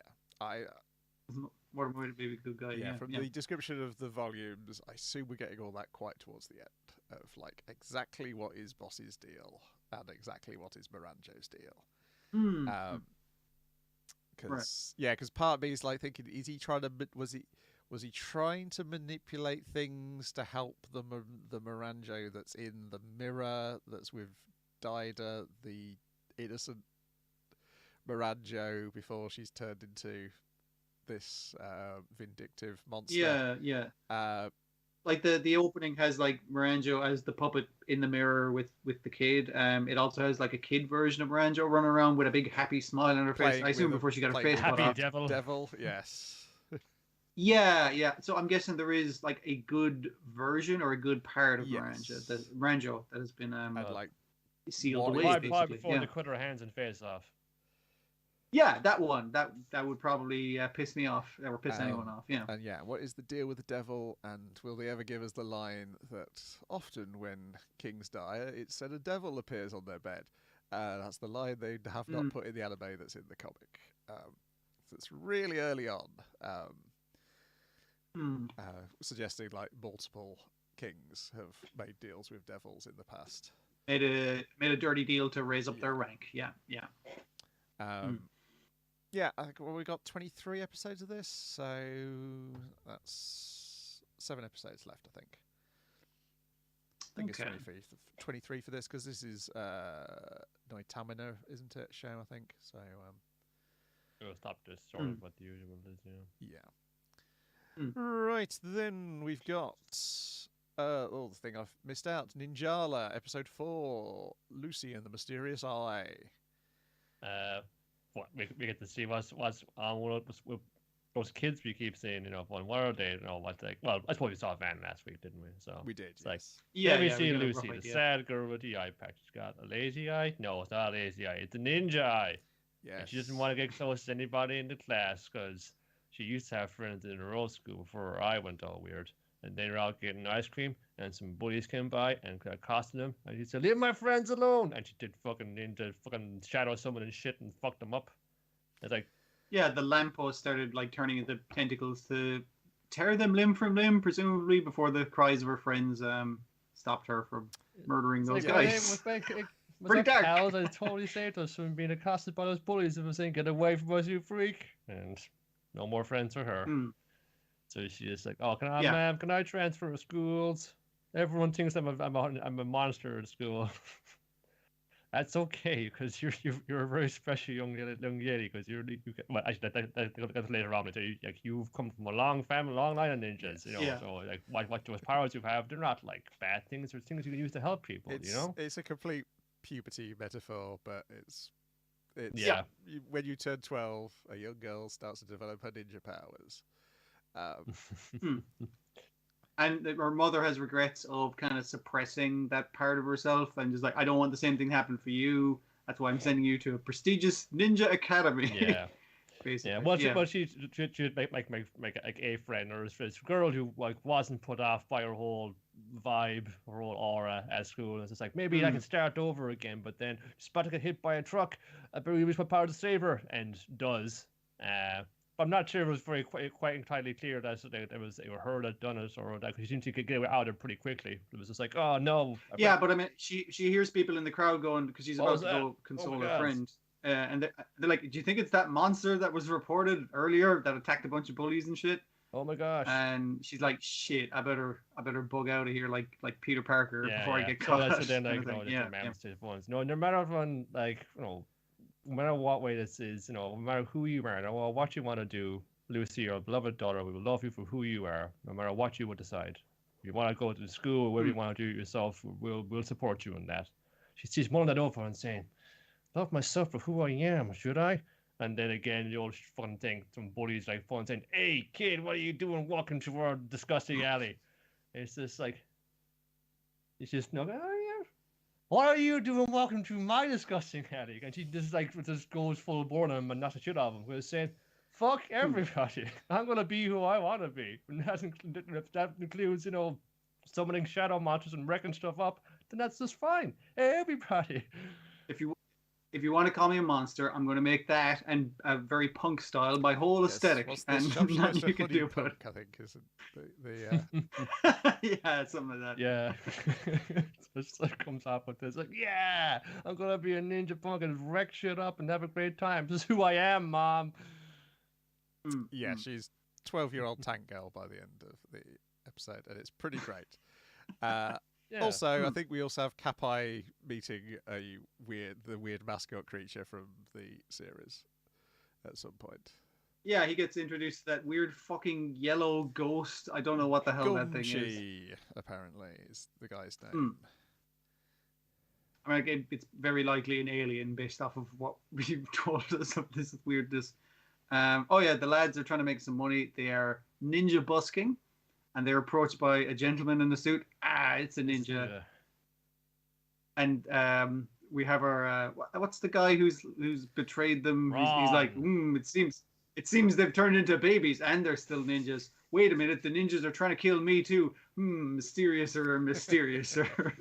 more than one way to be a good guy. Yeah, from the description of the volumes, I assume we're getting all that quite towards the end of like exactly what is Boss's deal and exactly what is Miranjo's deal. Because part of me is like thinking, is he trying to was he trying to manipulate things to help the Miranjo that's in the mirror that's with Daida, the innocent Miranjo, before she's turned into this vindictive monster? Like the opening has like Miranjo as the puppet in the mirror with the kid. It also has like a kid version of Miranjo running around with a big happy smile on her face. I assume before she got her face cut off. Devil, yes. Yeah. So I'm guessing there is like a good version or a good part of Miranjo that has been like sealed away. Before they cut her hands and face off. Yeah, that one. That would probably piss me off, or piss anyone off. Yeah. And what is the deal with the devil? And will they ever give us the line that often when kings die, it's said a devil appears on their bed? That's the line they have not put in the anime that's in the comic. So it's really early on, suggesting like multiple kings have made deals with devils in the past. Made a dirty deal to raise up their rank. Yeah. Yeah, I think we got 23 episodes of this, so that's 7 episodes left, I think. I think it's 23 for this, because this is Noitamina, isn't it, show, I think. So, we'll stop this sort of what the usual is, yeah. Right, then we've got the thing I've missed out, Ninjala, episode 4, Lucy and the Mysterious Eye. What we get to see what's on with those kids we keep saying, what are they? Well, I suppose we saw Van last week, didn't we? So we did. It's like, we see Lucy, the sad girl with the eye patch. She's got a lazy eye. No, it's not a lazy eye. It's a ninja eye. Yeah. She doesn't want to get close to anybody in the class because she used to have friends in her old school before her eye went all weird. And they were out getting ice cream, and some bullies came by and accosted them. And she said, "Leave my friends alone!" And she did fucking shadow someone and shit and fucked them up. It's like, the lamppost started like turning into tentacles to tear them limb from limb, presumably before the cries of her friends stopped her from murdering those guys. Pretty dark. Pals, I totally saved us from being accosted by those bullies and was saying, "Get away from us, you freak!" And no more friends for her. So she's just like, "Oh, ma'am, can I transfer to schools? Everyone thinks I'm a monster at school." That's okay, because you're a very special young lady. Because that's later on. You've come from a long line of ninjas. So like what those powers you have, they're not like bad things. They're things you can use to help people. It's a complete puberty metaphor, but it's when you turn 12, a young girl starts to develop her ninja powers. And her mother has regrets of kind of suppressing that part of herself and just like, I don't want the same thing to happen for you. That's why I'm sending you to a prestigious ninja academy. Yeah. Basically. Yeah. Well, she'd make a friend or this girl who like wasn't put off by her whole vibe, her whole aura at school. It's just like, maybe I can start over again, but then she's about to get hit by a truck. I better use my power to save her, and does. I'm not sure it was quite entirely clear that it was her that done it, or that she seemed to get out of it pretty quickly. It was just like, oh no. Yeah, but I mean, she hears people in the crowd going, because she's about to go console her friend, and they're like, "Do you think it's that monster that was reported earlier that attacked a bunch of bullies and shit?" Oh my gosh. And she's like, "Shit, I better bug out of here like Peter Parker before I get caught." So then no matter when no matter what way this is, no matter who you are, no matter what you want to do, Lucy, your beloved daughter, we will love you for who you are, no matter what you would decide. If you want to go to school, or whatever you want to do yourself, we'll support you in that. She's mulling that over and saying, love myself for who I am, should I? And then again, the old fun thing, some bullies like fun saying, "Hey kid, what are you doing walking through our disgusting alley?" And it's just like, it's just no, oh yeah. What are you doing walking through my disgusting alley? And she just goes full board on him and knocks the shit out of him. Because saying, fuck everybody. I'm gonna be who I want to be. And if that includes, summoning shadow monsters and wrecking stuff up, then that's just fine. Everybody. If you want to call me a monster, I'm going to make that and a very punk style my whole aesthetic, and nothing you can do about it. I think is the yeah, something like that. Yeah, just comes up with this like, yeah, I'm gonna be a ninja punk and wreck shit up and have a great time. This is who I am, Mom. Yeah, she's 12-year-old tank girl by the end of the episode, and it's pretty great. Yeah. Also, I think we also have Kapai meeting the weird mascot creature from the series at some point. Yeah, he gets introduced to that weird fucking yellow ghost. I don't know what the hell that thing is. Apparently, is the guy's name. I mean, again, it's very likely an alien based off of what we've told us of this weirdness. Oh yeah, the lads are trying to make some money. They are ninja busking. And they're approached by a gentleman in a suit. It's a ninja. Yeah. And we have our what's the guy who's betrayed them? He's like, it seems they've turned into babies and they're still ninjas. Wait a minute, the ninjas are trying to kill me too. Mysteriouser.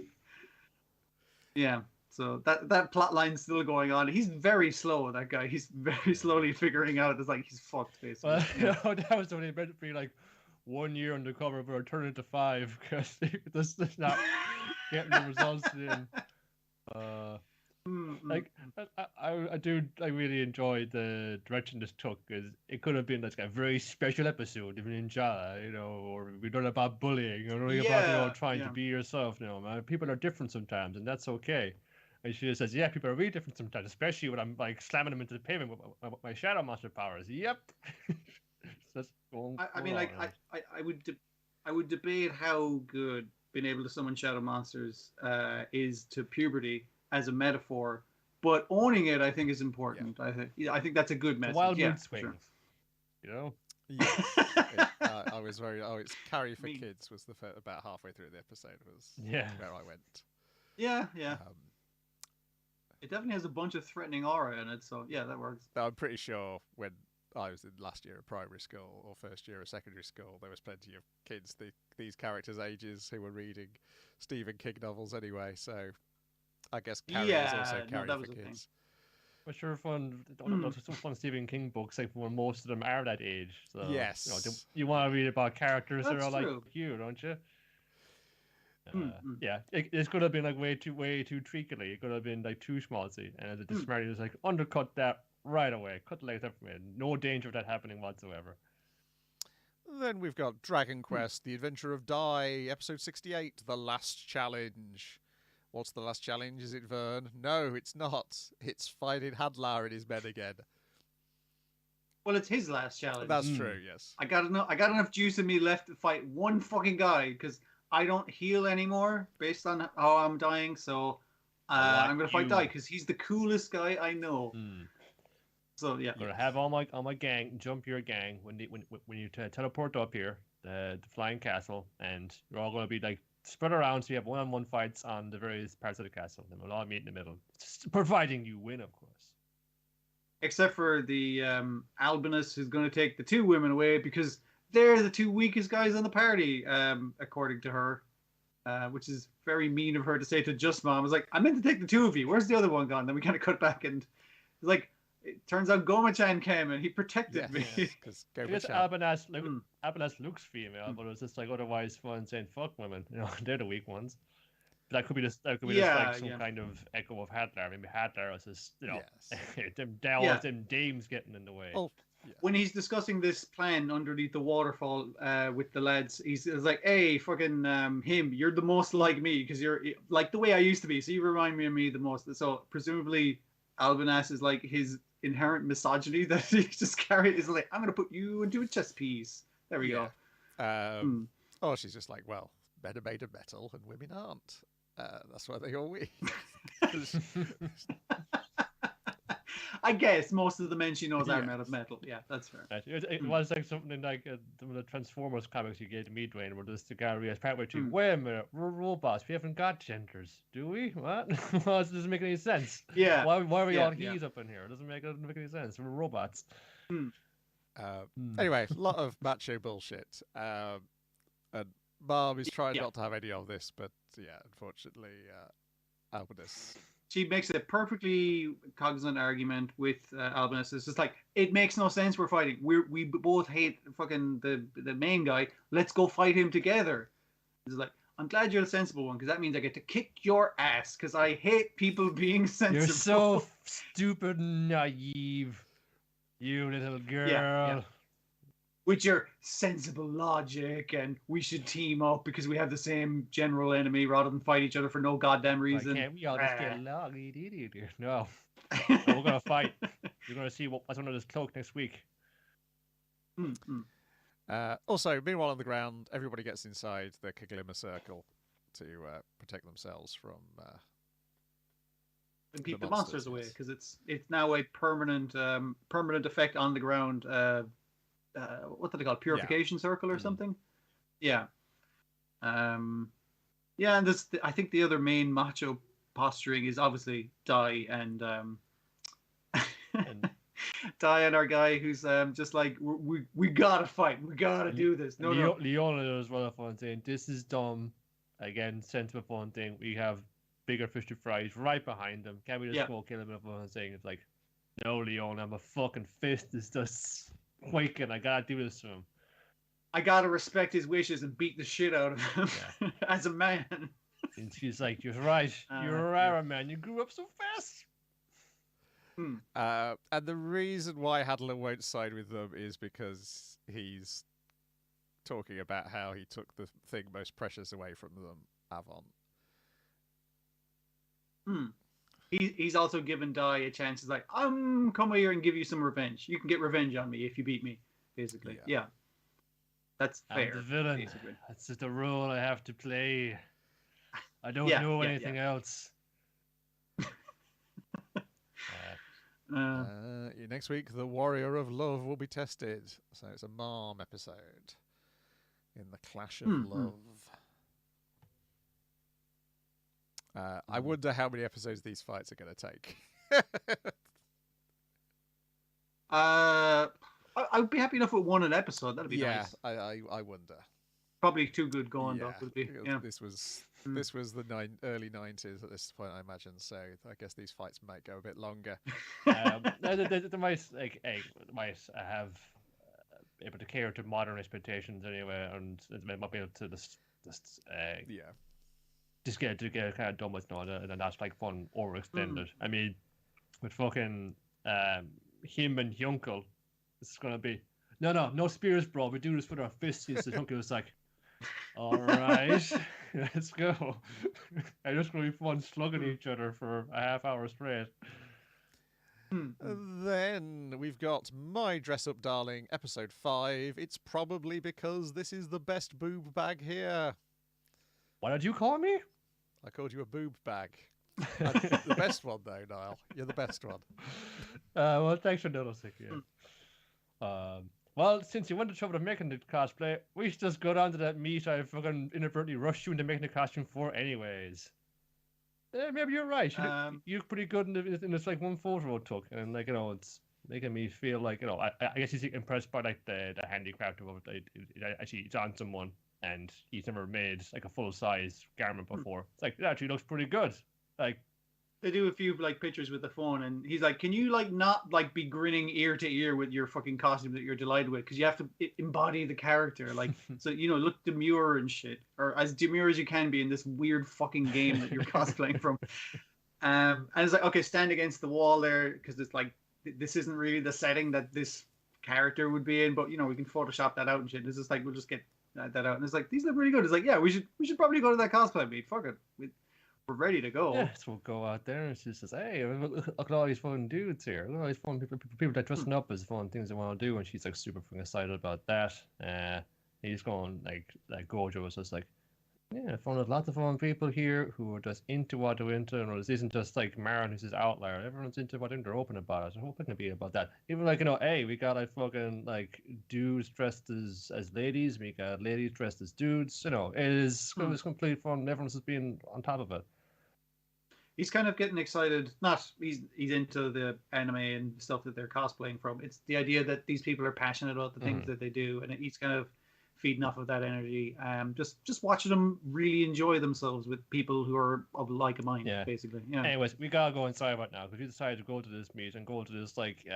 Yeah. So that plot line's still going on. He's very slow, that guy. He's very slowly figuring out. It's like he's fucked, basically. Well, that was only meant to be like 1 year undercover, but I turned it to 5 because this is not getting the results in. I really enjoyed the direction this took, because it could have been like a very special episode of Ninjala, or we done about bullying, or about trying to be yourself. Man, people are different sometimes, and that's okay. And she just says, "Yeah, people are really different sometimes, especially when I'm like slamming them into the pavement with my shadow monster powers." Yep. I would debate how good being able to summon shadow monsters is to puberty as a metaphor, but owning it, I think, is important. Yeah. I think that's a good message. Wild mood swings, sure. Yes. I was it's Carrie for Kids was about halfway through the episode was where I went. Yeah. It definitely has a bunch of threatening aura in it, so yeah, that works. I'm pretty sure when I was in last year of primary school or first year of secondary school, there was plenty of kids these characters' ages who were reading Stephen King novels anyway. So I guess Carrie is also Carrie for Kids. But sure, some fun Stephen King books, like when most of them are that age. So, yes, you want to read about characters that are like you, don't you? Yeah, it could have been like way too treacly. It could have been like too schmaltzy, and the Disparity was like undercut that right away. Cut the legs up from it. No danger of that happening whatsoever. Then we've got Dragon Quest: The Adventure of Dai, episode 68, The Last Challenge. What's the last challenge? Is it Vern? No, it's not. It's finding Hadlar and his men again. Well, it's his last challenge. That's true. Yes. I got enough juice in me left to fight one fucking guy, because I don't heal anymore based on how I'm dying. So I'm gonna fight Dai because he's the coolest guy I know. So yeah, I'm gonna have all my gang jump your gang when you teleport up here, the flying castle, and you're all gonna be like spread around, so you have one-on-one fights on the various parts of the castle. Then we'll all meet in the middle, providing you win, of course. Except for the Albinus, who's going to take the 2 women away because they're the 2 weakest guys on the party, according to her. Which is very mean of her to say to Just Mom. I was like, I meant to take the 2 of you. Where's the other one gone? Then we kind of cut back, and it's like, it turns out Goma-chan came and he protected me. Because Albanas looks female, but it was just like otherwise fun saying fuck women. They're the weak ones. But that could be just like some kind of echo of Hadlar. Maybe Hadlar was just them dames getting in the way. Oh. Yeah. When he's discussing this plan underneath the waterfall with the lads, he's like, "Hey, fucking him, you're the most like me because you're like the way I used to be. So you remind me of me the most." So presumably, Albanas is like his inherent misogyny that he just carried. Is like, "I'm gonna put you into a chess piece." There we go. Oh, she's just like, well, men are made of metal and women aren't. That's why they all weak. I guess most of the men she knows are made of metal. Yeah, that's fair. It was like something like some of the Transformers comics you gave to me, Dwayne, where there's the guy is partway through. Wait a minute, we're robots. We haven't got genders, do we? What? Well, it doesn't make any sense. Yeah. Why are we all he's up in here? It doesn't make any sense. We're robots. Anyway, a lot of macho bullshit. And Mom is trying not to have any of this, but yeah, unfortunately, Albinus. She makes a perfectly cognizant argument with Albinus. It's just like, it makes no sense we're fighting. We both hate fucking the main guy. Let's go fight him together. It's like, I'm glad you're the sensible one, because that means I get to kick your ass, because I hate people being sensible. You're so stupid and naive, you little girl. Yeah. With your sensible logic, and we should team up because we have the same general enemy rather than fight each other for no goddamn reason. Why can't we all just get along? No. No, we're going to fight. You're going to see what's under this cloak next week. Also, meanwhile on the ground, everybody gets inside the Kaglima circle to protect themselves from and keep the monsters away, because it's now a permanent effect on the ground. What did they call it? Purification circle or something? Yeah. And this, I think the other main macho posturing is obviously Dai and Dai and our guy who's just like, we gotta fight, we gotta do this. No. Leona does well fun saying, this is dumb. Again, sensible fun thing. We have bigger fish to fry right behind them. Can we just go kill him? And saying it's like, no, Leona, my fucking fist is just quaking. I gotta do this to him. I gotta respect his wishes and beat the shit out of him as a man. And she's like, you're right. You're a man. You grew up so fast. And the reason why Hadler won't side with them is because he's talking about how he took the thing most precious away from them, Avon. He's also given Dai a chance. He's like, I'm come here and give you some revenge. You can get revenge on me if you beat me, basically. Yeah. That's fair. I'm the villain. Basically. That's just a role I have to play. I don't know anything else. Next week, the Warrior of Love will be tested. So it's a Mom episode in the Clash of Love. I wonder how many episodes these fights are going to take. I would be happy enough with one an episode. That'd be nice. I wonder. Probably too good going though. Would be. Yeah. This was the early 90s at this point, I imagine. So I guess these fights might go a bit longer. The might have able to cater to modern expectations anyway, and it might be able to just get kind of done with now, and then that's like fun or extended. I mean, with fucking him and Hyunkel, this is gonna be no spears, bro. We do this with our fists. So Hyunkel was like, all right, let's go. And it's gonna be fun slugging each other for a half hour straight. Then we've got My Dress Up Darling, episode 5. It's probably because this is the best boob bag here. What did you call me? I called you a boob bag. The best one, though, Niall. You're the best one. Well, thanks for noticing. Well, since you went to trouble to making the cosplay, we should just go down to that meet I fucking inadvertently rushed you into making the costume for anyways. Maybe you're right. You're pretty good in this like one photo I took, and like it's making me feel like I guess he's impressed by like the handicraft of it. Actually, it's on someone, and he's never made like a full size garment before. It's like it actually looks pretty good. Like they do a few like pictures with the phone, and he's like, "Can you like not like be grinning ear to ear with your fucking costume that you're delighted with? Because you have to embody the character, like so look demure and shit, or as demure as you can be in this weird fucking game that you're cosplaying from." And it's like, okay, stand against the wall there because it's like this isn't really the setting that this character would be in, but we can Photoshop that out and shit. It's just like we'll just get that out, and it's like these look really good. It's like we should probably go to that cosplay meet. Fuck it. We're ready to go. Yeah, so we'll go out there and she says, hey, look at all these fun dudes here. Look at all these fun people that dressing up as fun things they want to do. And she's like super excited about that. He's going like Gojo was just like, Yeah, I found there's lots of fun people here who are just into what they're into, and this isn't just like Marilyn who's this outlier. Everyone's into what they're open about it. I'm hoping to be about that. Even like, hey, we got like fucking like dudes dressed as ladies, we got ladies dressed as dudes. It was complete fun. Everyone's just being on top of it. He's kind of getting excited. Not he's into the anime and stuff that they're cosplaying from. It's the idea that these people are passionate about the things that they do, and he's kind of feeding off of that energy. Just watching them really enjoy themselves with people who are of like a mind, basically. Yeah. Anyways, we gotta go inside right now because we decided to go to this meet and go to this like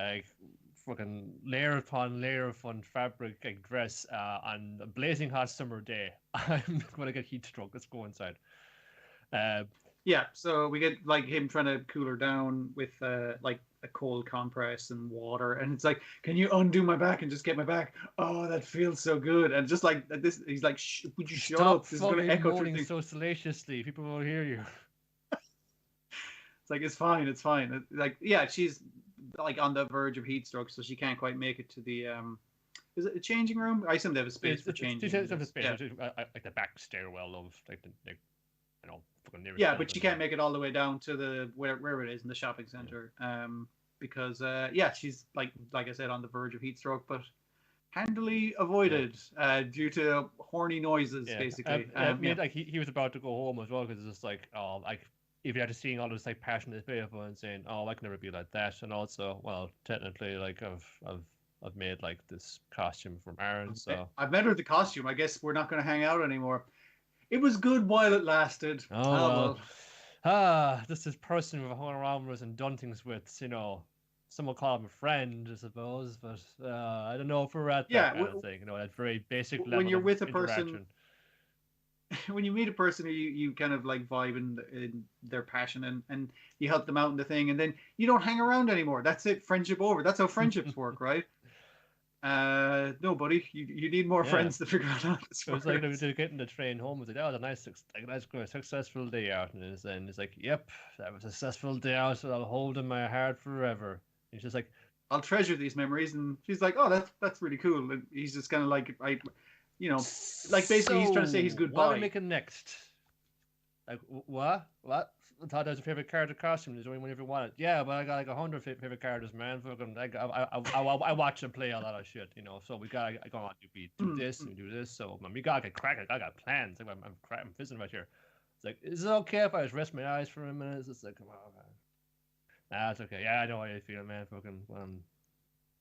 fucking layer upon layer of fun fabric dress on a blazing hot summer day. I'm gonna get heat stroke. Let's go inside. Yeah, so we get like him trying to cool her down with like a cold compress and water, and it's like, can you undo my back and just get my back? Oh, that feels so good. And just like this, he's like, would you shut up? This is going to echo through so salaciously. People will hear you. It's like, it's fine. Like, yeah, she's like on the verge of heat stroke, so she can't quite make it to the is it a changing room? I assume they have a space for changing. Like the back stairwell of like the yeah, but she can't make it all the way down to the where it is in the shopping center, because she's like I said, on the verge of heat stroke, but handily avoided due to horny noises, basically. Like he was about to go home as well because it's just like, oh, like if you had to seeing all this like passionate people and saying, oh, I can never be like that, and also, well, technically, like I've made like this costume from Aaron, so I've made her the costume. I guess we're not going to hang out anymore. It was good while it lasted. Oh, well. This is person we've hung around with and done things with, some will call him a friend, I suppose, but I don't know if we're at that kind of thing, that very basic level when you're with a person, when you meet a person who you kind of like vibe in their passion and you help them out in the thing, and then you don't hang around anymore. That's it, friendship over. That's how friendships work, right? No, buddy, you need more friends to figure out how this works. It was like getting the train home. It was like, oh, a nice successful day out, and it's like, yep, that was a successful day out, so I'll hold in my heart forever. And he's just like, I'll treasure these memories, and she's like, oh, that's really cool. And he's just kind of like, like basically he's trying to say he's goodbye. What are we making next? Like, what? I thought that was a favorite character costume. There's only one if you want it. Yeah, but I got like 100 favorite characters, man. I watch them play a lot of shit, So we got to go on. We do this and we do this. So man, we got to get cracking. I got plans. Like, I'm fizzing right here. It's like, is it okay if I just rest my eyes for a minute? It's like, come on, man. Nah, it's okay. Yeah, I know how you feel, man. Fucking.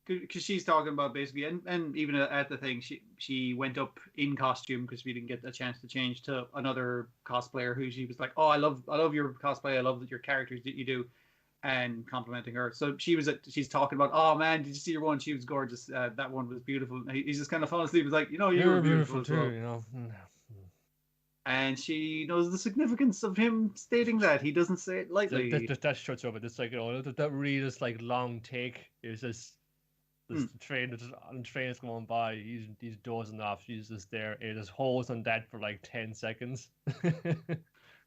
Because she's talking about basically, and even at the thing, she went up in costume because we didn't get a chance to change to another cosplayer who she was like, oh, I love your cosplay, I love your characters that you do, and complimenting her. So she's talking about, oh man, did you see your one? She was gorgeous. That one was beautiful. He's just kind of falling asleep. He's like, you're beautiful too, And she knows the significance of him stating that. He doesn't say it lightly. That shuts over. It's like, that really just like long take is just. The train is going by. He's dozing off. She's just there. It just holds on that for like 10 seconds.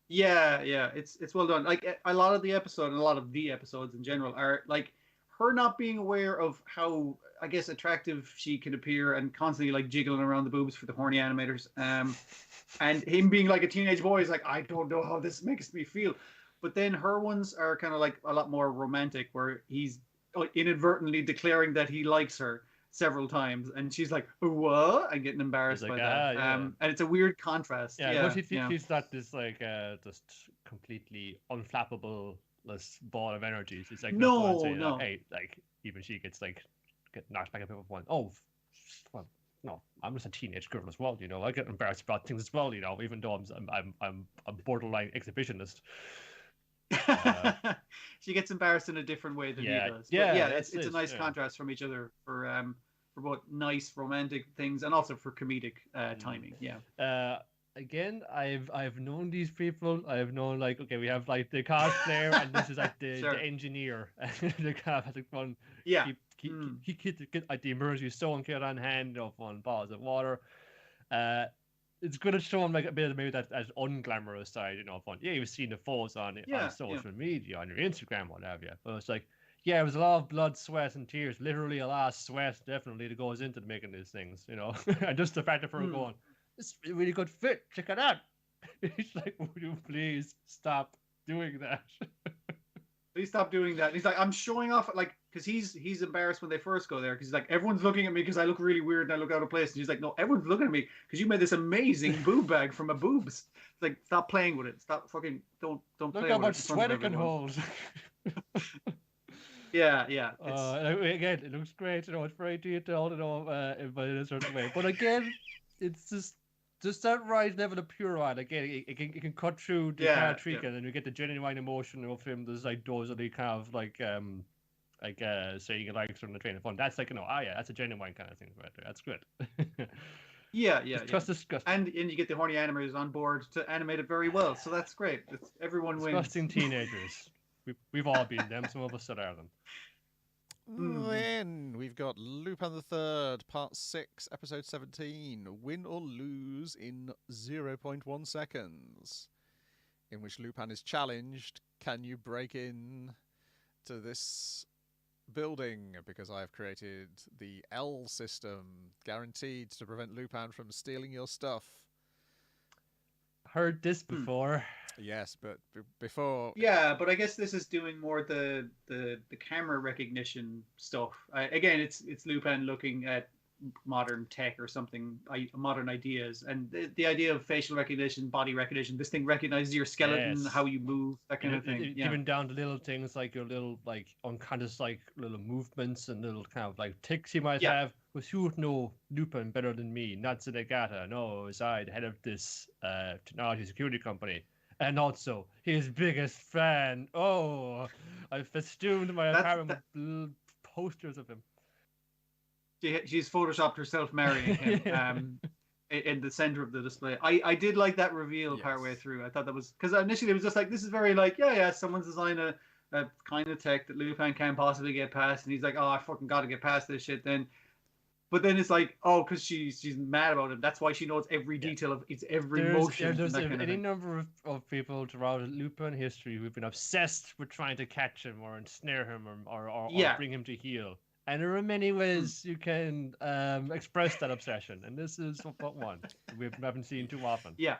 yeah, it's well done. Like a lot of the episode and a lot of the episodes in general are like her not being aware of how, I guess, attractive she can appear and constantly like jiggling around the boobs for the horny animators. And him being like a teenage boy is like, I don't know how this makes me feel. But then her ones are kind of like a lot more romantic, where he's inadvertently declaring that he likes her several times, and she's like, what? And getting embarrassed by that. And it's a weird contrast. But she's not this like just completely unflappable ball of energy. She's like, no. Hey, like even she gets knocked back a bit of one. Oh, well, no, I'm just a teenage girl as well. I get embarrassed about things as well. Even though I'm a borderline exhibitionist. She gets embarrassed in a different way than he does. It's a nice contrast from each other for both nice romantic things and also for comedic timing. Again, I've known these people. I've known we have like the cosplayer and this is like the engineer. The kind of has fun. Yeah. Keep the emergency stone kit on hand, fun balls of water. It's going to show him like a bit of maybe that unglamorous side, fun. Yeah, you've seen the photos on social media, on your Instagram, what have you. But it's like, it was a lot of blood, sweat, and tears. Literally a lot of sweat, definitely, that goes into making these things, And just the fact of her going, this is a really good fit. Check it out. He's like, would you please stop doing that? Please stop doing that. And he's like, I'm showing off, like, because he's embarrassed when they first go there, because he's like, everyone's looking at me because I look really weird and I look out of place. And he's like, no, everyone's looking at me because you made this amazing boob bag from a boobs. It's like, stop playing with it. Stop fucking don't Look play how with much it in front sweat of it can everyone. hold. Yeah. Again, it looks great. You know, it's very detailed. You know, but in a certain way. But again, it's just that right level of pure. Again, it can cut through the kind of trick, and then you get the genuine emotion of him. There's like those that kind of like saying you like from the train of fun. That's like, you know, yeah, that's a genuine kind of thing right there. That's good. Yeah. Just disgusting. And you get the horny animators on board to animate it very well, so that's great. It's everyone wins. Disgusting teenagers. We've all been them. Some of us still are them. Then we've got Lupin the Third, Part 6, Episode 17, Win or Lose in 0.1 seconds, in which Lupin is challenged, can you break in to this building? Because I have created the L system, guaranteed to prevent Lupin from stealing your stuff. Heard this before. Yes, but before... Yeah, but I guess this is doing more the camera recognition stuff. Again, it's Lupin looking at modern tech or something, modern ideas, and the idea of facial recognition, body recognition. This thing recognizes your skeleton, how you move, that kind of thing. Even down to little things like your little like unconscious like little movements and little kind of like ticks you might have. But you would know Lupin better than me, not Senegata. No, as I, the head of this technology security company. And also, his biggest fan. Oh, I festooned my apartment with posters of him. She's photoshopped herself marrying him in the center of the display. I did like that reveal partway through. I thought that was... Because initially it was just like, this is very like, someone's designed a kind of tech that Lupin can't possibly get past. And he's like, oh, I fucking got to get past this shit then. But then it's like, oh, because she's mad about him. That's why she knows every detail of every motion. There's any number of people throughout Lupin history who've been obsessed with trying to catch him or ensnare him or bring him to heel. And there are many ways you can express that obsession. And this is but one we haven't seen too often. Yeah.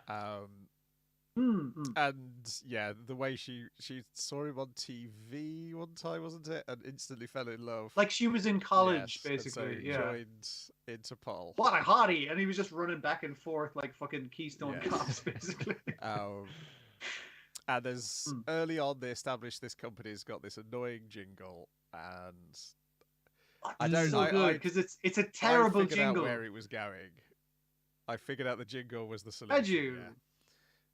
And yeah, the way she saw him on TV one time, wasn't it? And instantly fell in love. Like she was in college, basically. And so joined Interpol. What a hottie! And he was just running back and forth like fucking Keystone Cops, basically. And there's early on they established this company's got this annoying jingle, and I don't know because it's a terrible jingle. I figured out where it was going. I figured out the jingle was the solution. Had you?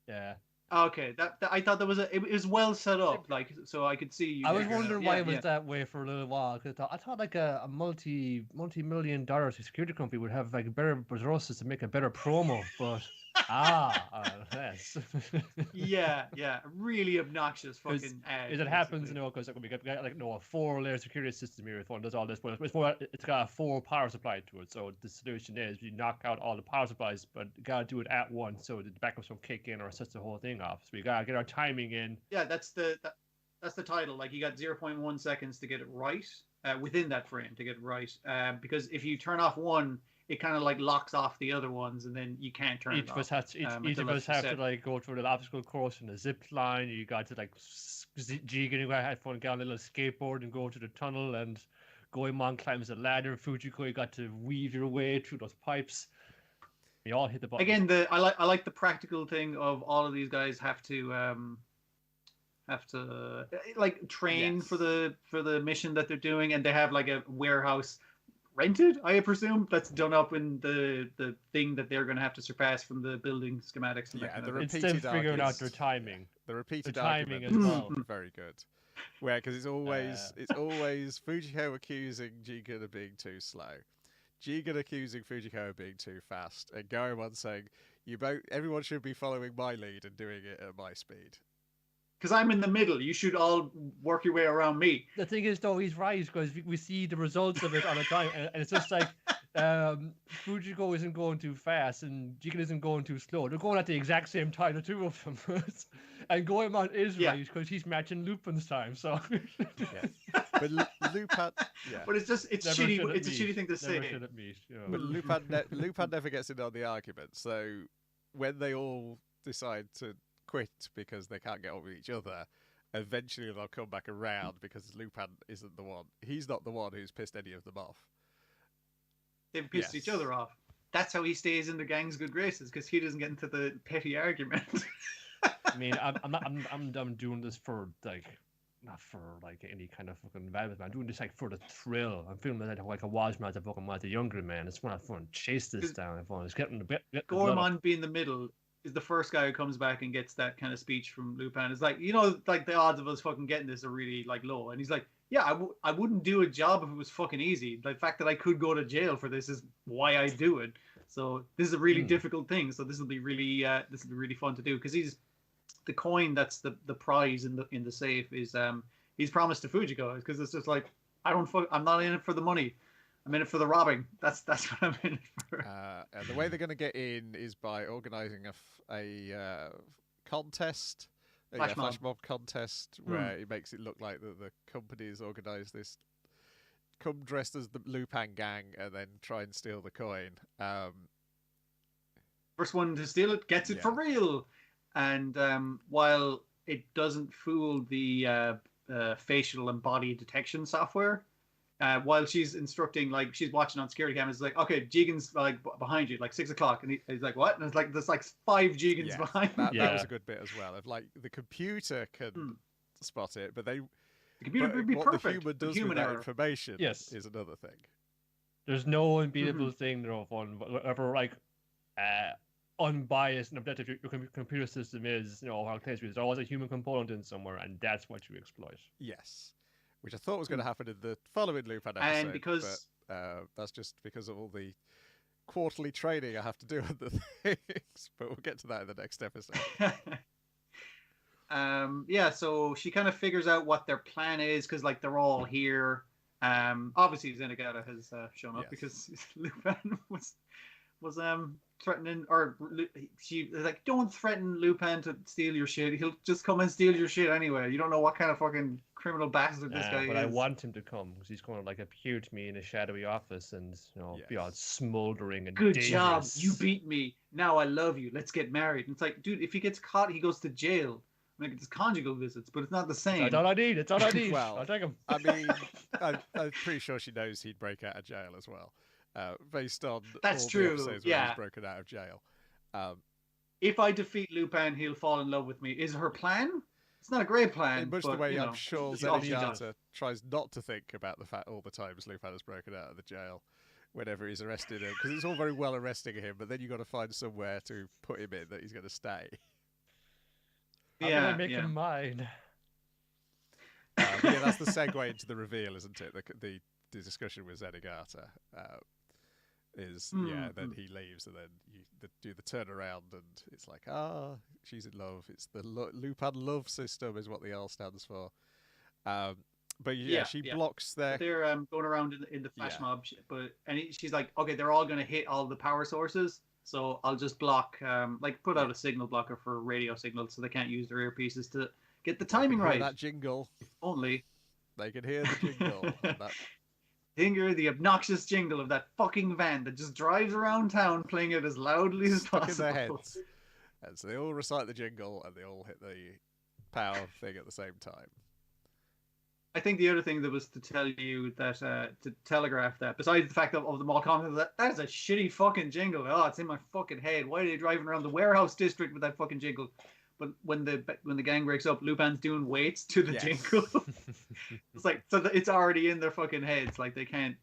Yeah. Okay, that I thought that was it was well set up, like so I could see you. I was wondering why it was that way for a little while. Cause I thought like a multi-million-dollar security company would have like better resources to make a better promo, but yes. yeah, really obnoxious fucking ad. It happens, you know, because we got like a 4-layer security system here. If one does all this, but it's got a 4 power supply to it. So the solution is you knock out all the power supplies, but you gotta do it at once so the backups don't kick in or sets the whole thing off. So we gotta get our timing in. Yeah, that's the title. Like you got 0.1 seconds to get it right within that frame to get it right. Because if you turn off one, it kind of like locks off the other ones, and then you can't turn it off. Each of us have to like go through the obstacle course and the zip line. You got to like Gigan, you had fun, get on a little skateboard and go to the tunnel, and Goemon climbs a ladder. Fujiko, you got to weave your way through those pipes. We all hit the button. Again, I like the practical thing of all of these guys have to like train for the mission that they're doing, and they have like a warehouse rented, I presume, that's done up in the thing that they're going to have to surpass from the building schematics. And the repeated figuring out their timing. The repeated timing as well, very good. Where because it's always Fujiko accusing Gigan of being too slow, Gigan accusing Fujiko of being too fast, and Goemon saying everyone should be following my lead and doing it at my speed. Because I'm in the middle. You should all work your way around me. The thing is, though, he's right, because we see the results of it all the time. And it's just like Fujiko isn't going too fast and Gigan isn't going too slow. They're going at the exact same time, the two of them. And Goemon is right, because he's matching Lupin's time. So. But Lupin... Yeah. But it's shitty. It's a shitty thing to say. But Lupin never gets in on the argument. So when they all decide to quit because they can't get on with each other, eventually they'll come back around because Lupin isn't the one. He's not the one who's pissed any of them off. They've pissed each other off. That's how he stays in the gang's good graces, because he doesn't get into the petty argument. I mean, I'm doing this for like, not for like any kind of fucking value. I'm doing this like for the thrill. I'm feeling like a watchman as a fucking the younger man. It's when I want to chase this down. It's getting a bit. Gorman being the middle is the first guy who comes back and gets that kind of speech from Lupin. It's like, you know, like the odds of us fucking getting this are really like low. And he's like, yeah, I wouldn't do a job if it was fucking easy. The fact that I could go to jail for this is why I do it. So this is a really difficult thing. So this will be really fun to do, because the coin that's the prize in the safe is he's promised to Fujiko, because it's just like, I'm not in it for the money. I'm in it for the robbing. That's what I'm in it for. And the way they're going to get in is by organising a contest, flash mob contest, where it makes it look like the company's organised this. Come dressed as the Lupin gang and then try and steal the coin. First one to steal it gets it for real. And while it doesn't fool the facial and body detection software, while she's instructing, like she's watching on security cameras, it's like, okay, Gigan's like behind you, like 6 o'clock, and he's like, what? And it's like there's like 5 Gigans behind. That was a good bit as well. Of like the computer can spot it, but the computer would be perfect. The human does with that information is another thing. There's no unbeatable thing though on whatever like unbiased and objective your computer system is, you know, how close there's always a human component in somewhere, and that's what you exploit. Yes. Which I thought was going to happen in the following Lupin episode, and because that's just because of all the quarterly training I have to do on the things. But we'll get to that in the next episode. So she kind of figures out what their plan is, because like they're all here. Obviously Zenigata has shown up because Lupin was threatening, or she was like, don't threaten Lupin to steal your shit. He'll just come and steal your shit anyway. You don't know what kind of fucking criminal bastard this guy is. But I want him to come, because he's going to like appear to me in a shadowy office and, you know, be all smoldering and good dangerous. Job, you beat me. Now I love you. Let's get married. And it's like, dude, if he gets caught, he goes to jail. I mean, it's conjugal visits, but it's not the same. That's all I need. It's all I need. Well, I'll take him. I mean, I'm pretty sure she knows he'd break out of jail as well, based on that's all true. the episodes where he's broken out of jail. If I defeat Lupin, he'll fall in love with me. Is her plan? It's not a great plan. In much but, the way you know, I'm sure Zenigata tries not to think about the fact all the times Lupin has broken out of the jail whenever he's arrested him, because it's all very well arresting him, but then you've got to find somewhere to put him in that he's going to stay. How can I make him mine? That's the segue into the reveal, isn't it? The discussion with Zenigata then he leaves, and then you do the turnaround, and it's like, she's in love. It's the Lupin love system is what the L stands for. But she blocks their. They're going around in the flash mob, she's like, okay, they're all going to hit all the power sources, so I'll just block, put out a signal blocker for radio signals, so they can't use their earpieces to get the timing right. That jingle. If only they can hear the jingle. Hear the obnoxious jingle of that fucking van that just drives around town playing it as loudly as possible. In their heads. And so they all recite the jingle and they all hit the power thing at the same time. I think the other thing that was to tell you that, to telegraph that, besides the fact of them all commenting that is a shitty fucking jingle. Oh, it's in my fucking head. Why are they driving around the warehouse district with that fucking jingle? But when the gang breaks up, Lupin's doing weights to the jingle. It's like, so it's already in their fucking heads. Like they can't,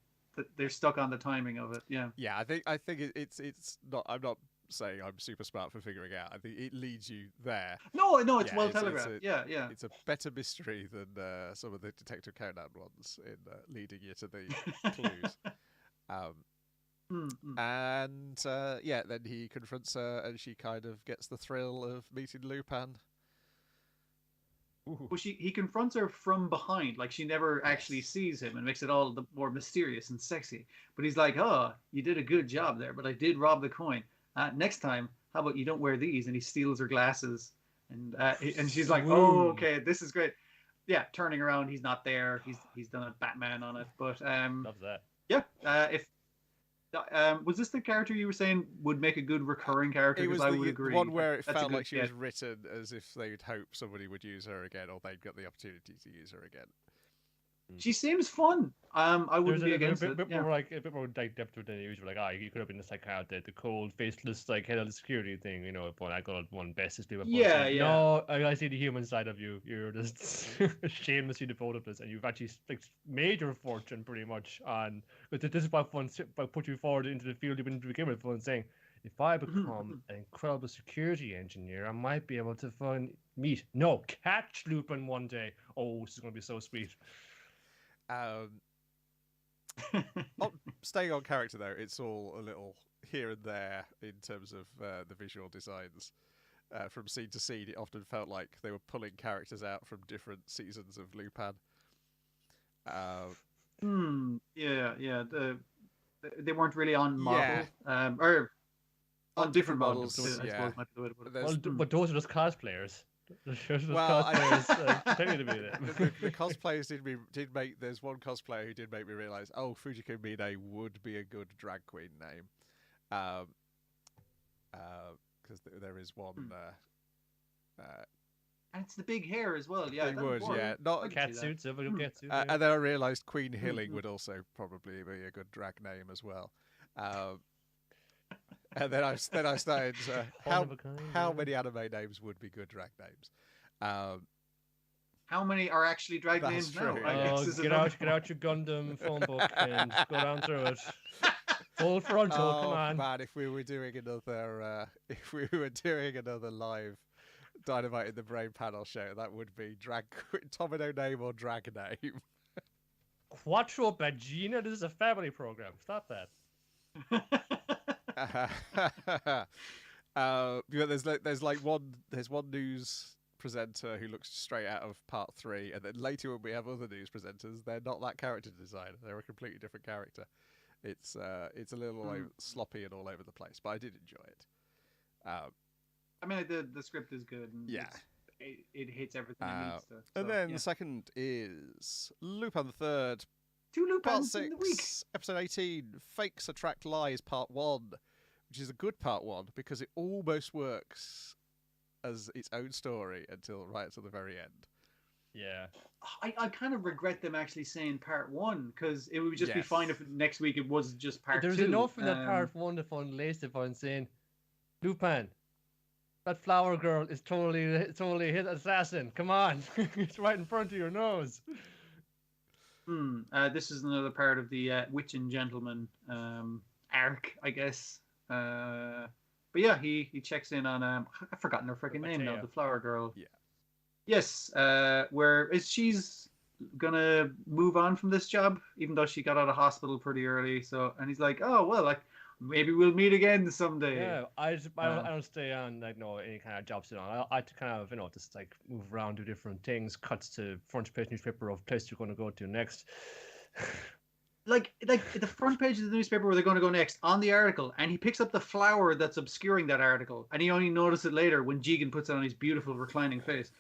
they're stuck on the timing of it. Yeah. Yeah, I think it's not. I'm not saying I'm super smart for figuring out. I think it leads you there. No, it's well telegraphed. Yeah. It's a better mystery than some of the Detective Conan ones in leading you to the clues. And then he confronts her, and she kind of gets the thrill of meeting Lupin. Well, he confronts her from behind, like she never actually sees him, and makes it all the more mysterious and sexy. But he's like, "Oh, you did a good job there, but I did rob the coin. Next time, how about you don't wear these?" And he steals her glasses, and she's like, "Oh, okay, this is great." Yeah, turning around, he's not there. He's done a Batman on it, but love that. Yeah, Was this the character you were saying would make a good recurring character? It was Because I would the agree. one where it That's a felt good like she get. was written as if they'd hope somebody would use her again, or they'd get the opportunity to use her again. She seems fun. I wouldn't There's be a against bit it. Yeah. more like a bit more like depth to the usual. Like, you could have been just like the cold, faceless, like head of the security thing, you know. But I got one best to do. Yeah, yeah. No, I see the human side of you. You're just shamelessly devoted to this, and you've actually like made your fortune pretty much on. But this is why put you forward into the field you've been to begin with, and saying, if I become an incredible security engineer, I might be able to catch Lupin one day. Oh, this is going to be so sweet. Staying on character though, it's all a little here and there in terms of the visual designs. From scene to scene, it often felt like they were pulling characters out from different seasons of Lupin. Yeah. They weren't really on model, or on different models. I suppose might be the way to put it. But those are just cosplayers. The cosplayers did make. There's one cosplayer who did make me realize, Fujiko Mine would be a good drag queen name, because there is one. And it's the big hair as well. Yeah, it would. Yeah, not catsuits. And then I realised Queen Hilling would also probably be a good drag name as well. And then I started how many anime names would be good drag names? How many are actually drag names true. now? Get out your Gundam phone book and go down through it. Full frontal, come on. Man, if we were doing another live Dynamite in the Brain panel show, that would be Tomino name or drag name. Quattro Bagina, this is a family program. Stop that. There's one news presenter who looks straight out of part 3, and then later when we have other news presenters, they're not that character designer. They're a completely different character. It's a little sloppy and all over the place, but I did enjoy it. I mean, the script is good. And it hits everything it needs to. So, and then the second is Lupin the Third. 2 Lupins Part 6, in the week. Episode 18, Fakes Attract Lies, Part 1, which is a good Part 1 because it almost works as its own story right until the very end. Yeah. I kind of regret them actually saying Part 1 because it would just be fine if next week it was just Part 2. There's enough in that Part 1 to find laced upon saying, Lupin, that flower girl is totally a hit assassin. Come on. It's right in front of your nose. This is another part of the Witch and Gentleman arc, I guess. But yeah, he checks in on I've forgotten her freaking name now, the flower girl. Yeah. Yes, where she's gonna move on from this job, even though she got out of hospital pretty early. So, and he's like, oh well, like maybe we'll meet again someday. Yeah, I don't stay on like any kind of jobs. I kind of just like move around, do different things. Cuts to front page newspaper of place you're going to go to next. like the front page of the newspaper where they're going to go next on the article, and he picks up the flower that's obscuring that article, and he only notices it later when Gigan puts it on his beautiful reclining face.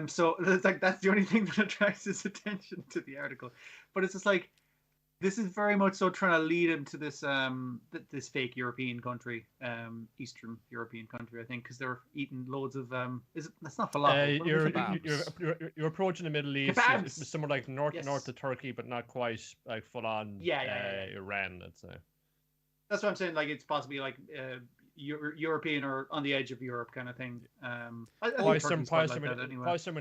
So it's like that's the only thing that attracts his attention to the article, but it's just like this is very much so trying to lead him to this this fake European country, Eastern European country, I think, because they're eating loads of that's not falafel. You're approaching the Middle East. It's somewhere like north of Turkey, but not quite like full on Iran. Let's say. That's what I'm saying. Like it's possibly like European or on the edge of Europe kind of thing. Probably some in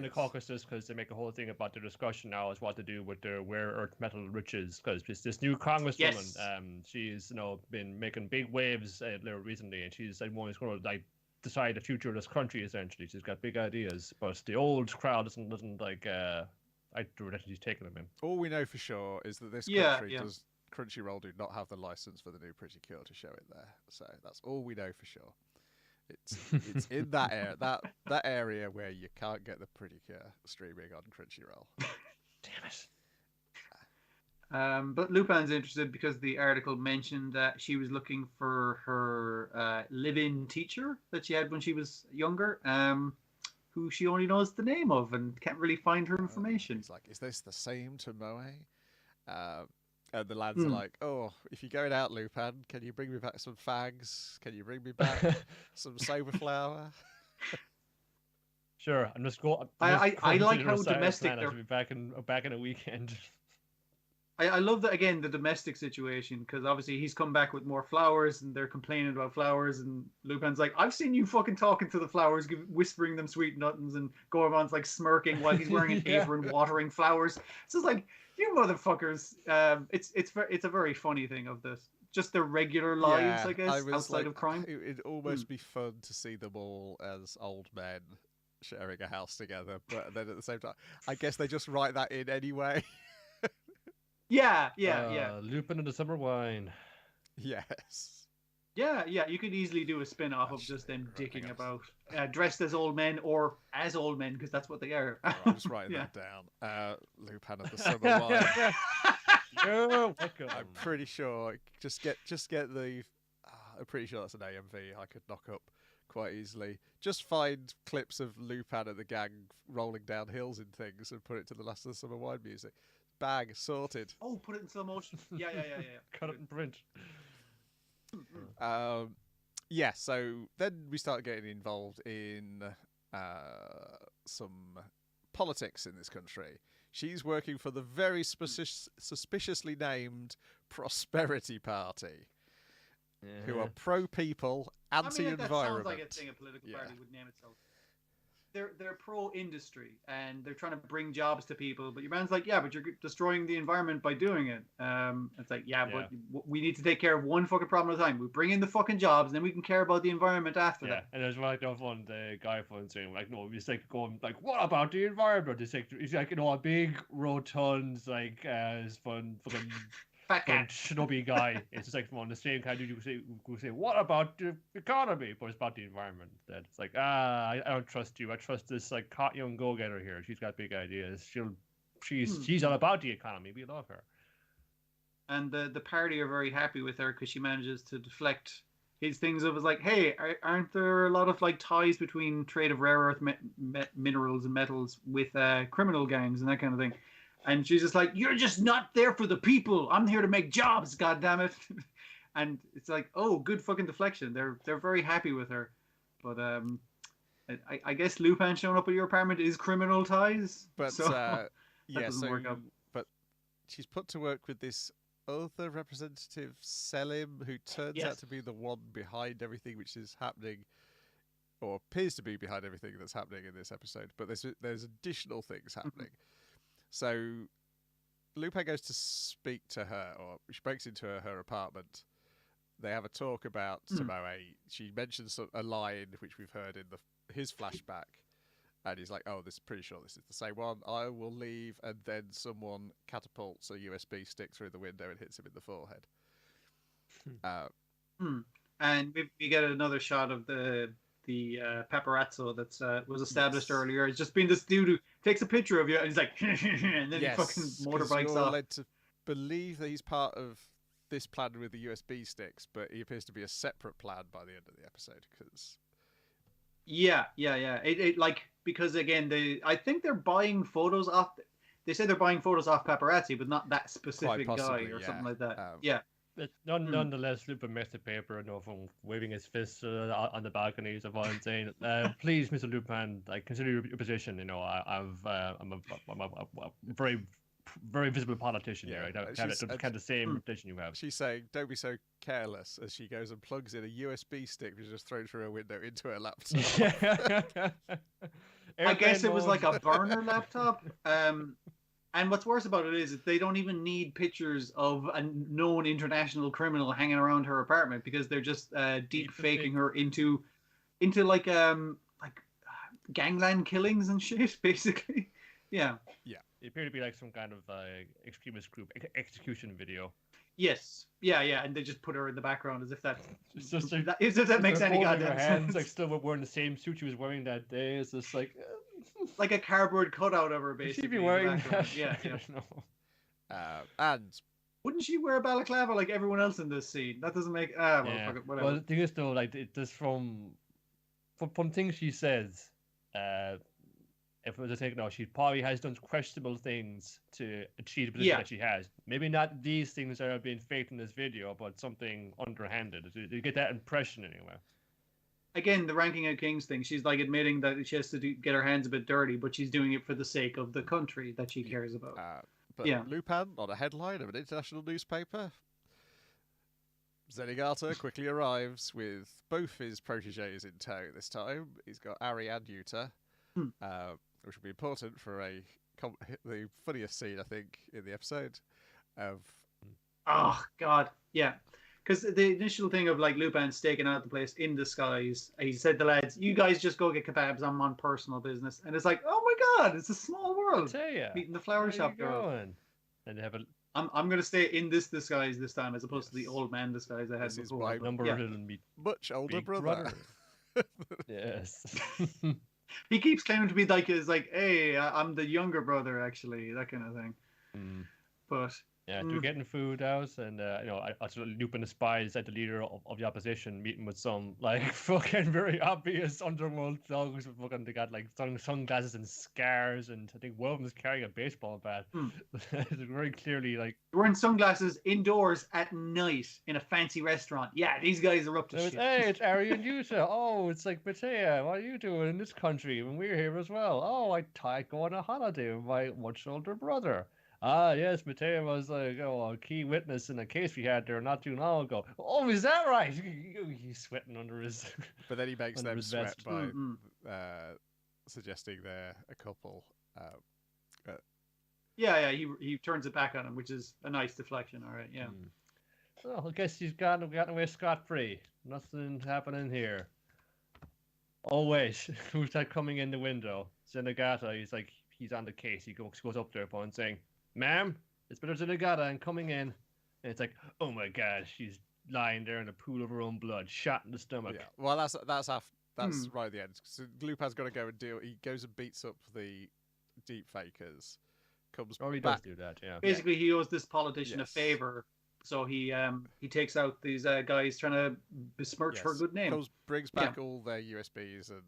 the Caucasus, because they make a whole thing about the discussion now is what to do with their rare earth metal riches, because this new congresswoman, she's been making big waves recently, and she's like one who's going to like decide the future of this country essentially. She's got big ideas, but the old crowd doesn't like the direction she's taking them in. All we know for sure is that this country does. Crunchyroll do not have the license for the new Pretty Cure to show it there, so that's all we know for sure. It's in that area, that area where you can't get the Pretty Cure streaming on Crunchyroll. Damn it. But Lupin's interested because the article mentioned that she was looking for her live-in teacher that she had when she was younger, who she only knows the name of and can't really find her information. It's like, is this the same Tomoe? And the lads are like, "Oh, if you're going out, Lupin, can you bring me back some fags? Can you bring me back some sober flour?" Sure, I'm just going. I like how domestic I'll be back in a weekend. I love that, again, the domestic situation, because obviously he's come back with more flowers and they're complaining about flowers, and Lupin's like, I've seen you fucking talking to the flowers, whispering them sweet nothings, and Gorgon's like smirking while he's wearing an apron watering flowers. It's just like, you motherfuckers. It's a very funny thing of this. Just their regular lives, I guess, outside of crime. It'd almost be fun to see them all as old men sharing a house together, but then at the same time, I guess they just write that in anyway. Yeah. Lupin and the Summer Wine. Yes. Yeah. You could easily do a spin-off of just them dicking about, dressed as old men or as old men, because that's what they are. I'm just writing that down. Lupin and the Summer Wine. Oh, welcome. I'm pretty sure. Just get the. I'm pretty sure that's an AMV I could knock up quite easily. Just find clips of Lupin and the gang rolling down hills and things, and put it to the Last of the Summer Wine music. Bag sorted. Oh, put it in slow motion. Yeah. Cut it in print. Yeah. So then we start getting involved in some politics in this country. She's working for the very suspiciously named Prosperity Party, who are pro-people, anti-environment. That sounds like a thing a political party would name itself. They're pro-industry, and they're trying to bring jobs to people. But your man's like, yeah, but you're destroying the environment by doing it. It's like, but we need to take care of one fucking problem at a time. We bring in the fucking jobs, and then we can care about the environment after that. And there's like the guy saying like, no, he's like going like, what about the environment? He's like, a big rotund like fun fucking fat cat snubby guy. It's just like from the same kind of you say, what about the economy? But it's about the environment. That it's like, I don't trust you. I trust this like hot young go-getter here. She's got big ideas. She's all about the economy. We love her. And the party are very happy with her because she manages to deflect his things of, like, hey, aren't there a lot of like ties between trade of rare earth minerals and metals with criminal gangs and that kind of thing? And she's just like, you're just not there for the people. I'm here to make jobs, goddammit. And it's like, oh, good fucking deflection. They're very happy with her. But I guess Lupin showing up at your apartment is criminal ties. But so that doesn't work out. But she's put to work with this other representative, Selim, who turns out to be the one behind everything which is happening, or appears to be behind everything that's happening in this episode. But there's additional things happening. So Lupin goes to speak to her, or she breaks into her apartment. They have a talk about Samoa. She mentions a line which we've heard in his flashback, and he's like, "Oh, pretty sure this is the same one. I will leave," and then someone catapults a USB stick through the window and hits him in the forehead. And we get another shot of the paparazzo that was established earlier. It's just been this dude who takes a picture of you and he's like, and then he fucking motorbikes off. You're led to believe that he's part of this plan with the USB sticks, but he appears to be a separate plan by the end of the episode. It like, because again, I think they're buying photos off. They say they're buying photos off paparazzi, but not that specific guy or something like that. But nonetheless, Lupin makes the paper and from waving his fists on the balconies of all and saying, "Please, Mr. Lupin, I consider your position. I'm a very, very visible politician here. I don't have the same reputation you have." She's saying, "Don't be so careless," as she goes and plugs in a USB stick, which is just thrown through her window into her laptop. I guess it was like a burner laptop. And what's worse about it is that they don't even need pictures of a known international criminal hanging around her apartment, because they're just deep faking her into like gangland killings and shit, basically. Yeah. It appeared to be like some kind of extremist group execution video. Yes. Yeah. And they just put her in the background as if that makes any goddamn sense. Like still wearing the same suit she was wearing that day. It's just like like a cardboard cutout of her, basically. She'd be wearing that. Yeah. And wouldn't she wear a balaclava like everyone else in this scene? That doesn't make fuck it, whatever. Well, the thing is though, like it just from things she says, if it was a thing, no, she probably has done questionable things to achieve the position that she has. Maybe not these things that are being faked in this video, but something underhanded. You get that impression anyway. Again, the ranking of kings thing. She's like admitting that she has to get her hands a bit dirty, but she's doing it for the sake of the country that she cares about. But Lupin, on a headline of an international newspaper, Zenigata quickly arrives with both his proteges in tow this time. He's got Ari and Yuta, which will be important for the funniest scene, I think, in the episode. Oh, God. Yeah. Because the initial thing of like Lupin staking out the place in disguise, he said to the lads, you guys just go get kebabs, I'm on personal business. And it's like, oh my God, it's a small world. Meeting the flower shop girl. And they have a... I'm going to stay in this disguise this time as opposed to the old man disguise I had before. This is my much older brother. Yes. He keeps claiming to be like, hey, I'm the younger brother, actually, that kind of thing. But... Yeah, they're getting food out, and Lupin the spy is like the leader of the opposition, meeting with some like fucking very obvious underworld thugs. They got like sunglasses and scars, and I think one of them is carrying a baseball bat. They're very clearly like wearing sunglasses indoors at night in a fancy restaurant. Yeah, these guys are up to shit. Hey, it's Ari and Yuta. Oh, it's like Matea. What are you doing in this country when we're here as well? Oh, I go on a holiday with my much older brother. Ah, yes, Matea was a key witness in a case we had there not too long ago. Oh, is that right? He's sweating under his... But then he makes them sweat by suggesting they're a couple. He turns it back on him, which is a nice deflection, all right, yeah. Well, I guess he's gotten away scot-free. Nothing happening here. Oh, wait. Who's that coming in the window? Zenigata, he's on the case. He goes up there and saying, ma'am, it's better Zenigata and coming in. And it's like, oh my God, she's lying there in a pool of her own blood, shot in the stomach. Yeah, well, that's right at the end. So Lupin's got to go and deal. He goes and beats up the deep fakers. He does do that, yeah. Basically, he owes this politician a favor, so he takes out these guys trying to besmirch her good name. Brings back all their USBs and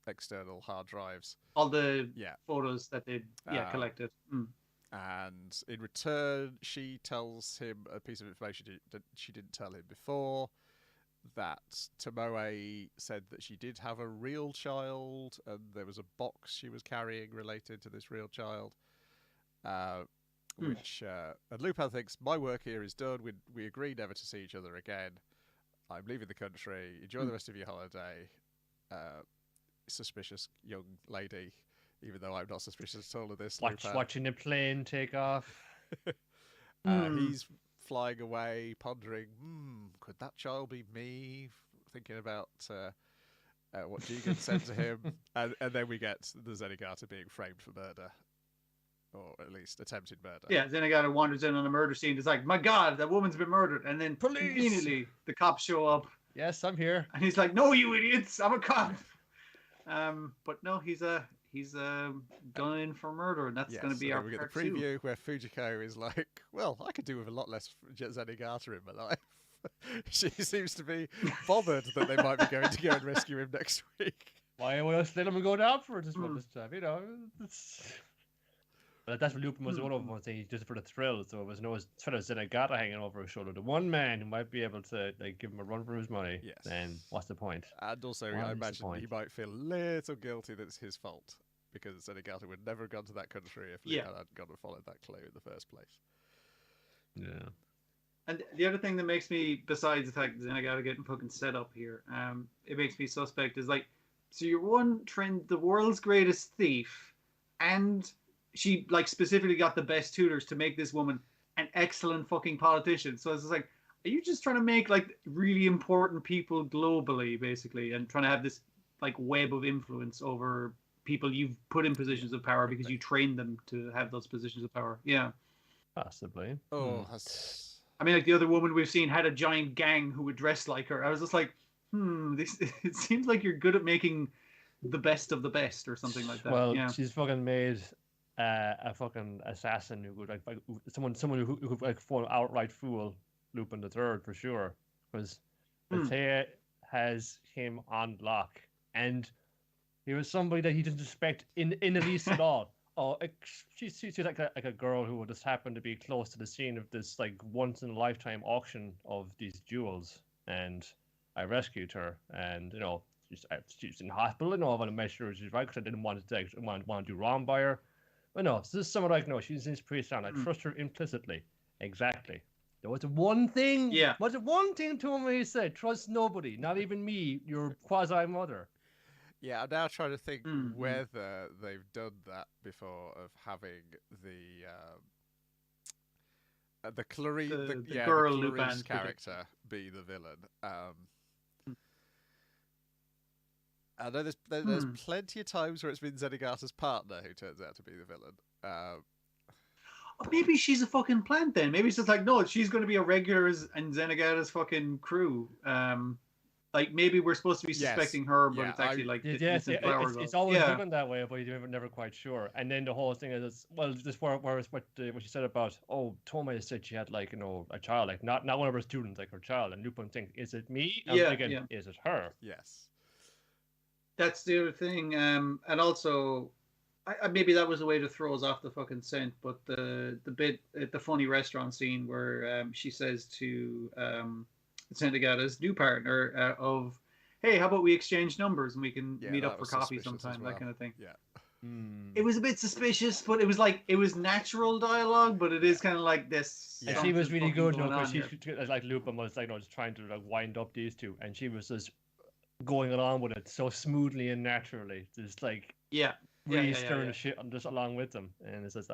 external hard drives, all the photos that they collected. And in return, she tells him a piece of information that she didn't tell him before, that Tomoe said that she did have a real child, and there was a box she was carrying related to this real child. Which and Lupin thinks, my work here is done. We agree never to see each other again. I'm leaving the country. Enjoy the rest of your holiday. Suspicious young lady, even though I'm not suspicious at all of this. Watching the plane take off. He's flying away, pondering, could that child be me? Thinking about what Gigan said to him. And then we get the Zenigata being framed for murder. Or at least attempted murder. Yeah, Zenigata wanders in on a murder scene. It's like, my God, that woman's been murdered. And then immediately the cops show up. Yes, I'm here. And he's like, no, you idiots, I'm a cop. But no, he's gone in for murder, and that's going to be our we get the preview where Fujiko is like, well, I could do with a lot less Zenigata in my life. She seems to be bothered that they might be going to go and rescue him next week. Why else let him go down for this time? You know, but that's what Lupin was one of them. He did it for the thrill, so it was no sort of Zenigata hanging over his shoulder. The one man who might be able to give him a run for his money. Yes. Then what's the point? And also, I imagine he might feel a little guilty that it's his fault, because Zenigata would never have gone to that country if Lupin hadn't gone and followed that clue in the first place. Yeah. And the other thing that makes me, besides the fact that Zenigata getting fucking set up here, it makes me suspect is like, so you're the world's greatest thief, and she specifically got the best tutors to make this woman an excellent fucking politician. So it's just like, are you just trying to make really important people globally, basically, and trying to have this web of influence over people you've put in positions of power because you trained them to have those positions of power? Yeah, possibly. I mean, the other woman we've seen had a giant gang who would dress like her. I was just like, it seems like you're good at making the best of the best or something like that. Well, she's fucking made a fucking assassin who would someone who would outright fool Lupin the Third for sure, because Matea has him on lock, and He was somebody that he didn't suspect in the least at all. Oh, she's like a girl who would just happen to be close to the scene of this like once in a lifetime auction of these jewels, and I rescued her, and you know she's in hospital, and I want to make sure she's right because I didn't want to do wrong by her. But no, so this is someone like no, she's this priest down. I trust her implicitly. Exactly. There was one thing. Yeah. Was it one thing to him where he said, "Trust nobody, not even me, your quasi mother." Yeah, I'm now trying to think whether they've done that before of having the Clarice, the girl the Clarice Lupin character be the villain. I know there's plenty of times where it's been Zenigata's partner who turns out to be the villain. Maybe she's a fucking plant then. Maybe it's just like, no, she's going to be a regular in Zenigata's fucking crew. Like maybe we're supposed to be suspecting her, but it's actually like it's always given that way, but you're never quite sure. And then the whole thing is, well, this where what she said about, Toma said she had like a child, like not one of her students, like her child, and Lupin thinks, is it me? And is it her? Yes, that's the other thing. And also, maybe that was a way to throw us off the fucking scent. But the bit at the funny restaurant scene where she says to Zenigata's new partner of, hey, how about we exchange numbers and we can meet up for coffee sometime, that kind of thing. Yeah. It was a bit suspicious, but it was natural dialogue, but it is kind of like this. And she was really good, because she like Lupin was like, just trying to like wind up these two, and she was just going along with it so smoothly and naturally, just like really stirring the shit just along with them. And it says,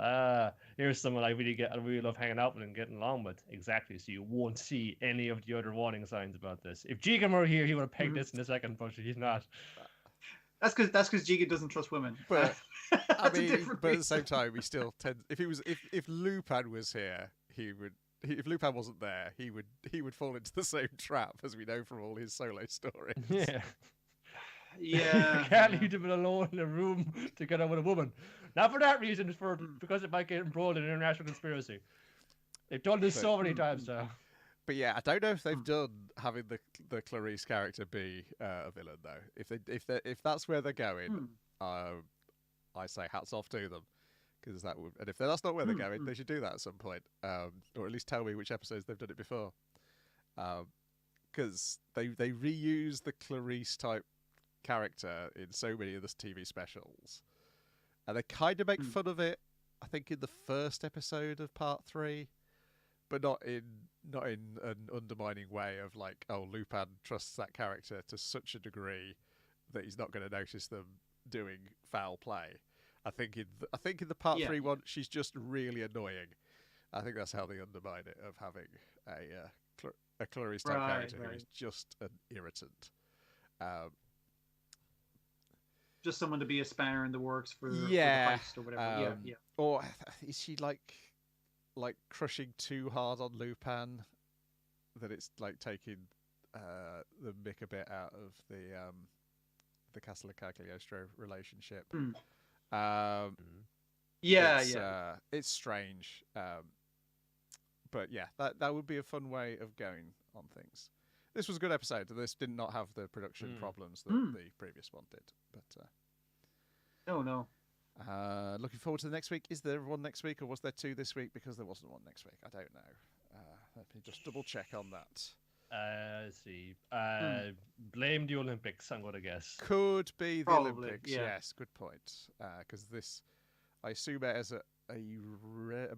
here's someone I really love hanging out with and getting along with. Exactly. So you won't see any of the other warning signs about this. If Gigan were here, he would have pegged this in a second, but he's not. That's because Gigan doesn't trust women. But I mean, but at the same time, we still tend. If Lupin was here, he would. If Lupin wasn't there, he would fall into the same trap, as we know from all his solo stories. Yeah. Yeah. You can't leave them alone in a room together with a woman. Not for that reason, because it might get embroiled in an international conspiracy. They've done this so many times now. But yeah, I don't know if they've done having the Clarice character be a villain though. If that's where they're going, I say hats off to them, because that would. And if that's not where they're going, they should do that at some point, or at least tell me which episodes they've done it before. Because they reuse the Clarice type character in so many of the TV specials, and they kind of make fun of it, I think, in the first episode of part 3, but not in an undermining way of like, oh, Lupin trusts that character to such a degree that he's not going to notice them doing foul play. I think in the part 3 one, she's just really annoying. I think that's how they undermine it, of having a Clarice type character who is just an irritant. Just someone to be a spanner in the works for the heist or whatever. Or is she like crushing too hard on Lupin, that it's like taking the mick a bit out of the Castle of Cagliostro relationship? It's strange. But yeah, that would be a fun way of going on things. This was a good episode. This did not have the production problems that the previous one did. But no. Looking forward to the next week. Is there one next week, or was there 2 this week? Because there wasn't one next week. I don't know. Let me just double check on that. Let's see. Blame the Olympics, I'm going to guess. Could be the Olympics. Yes, good point. Because this, I assume, it is a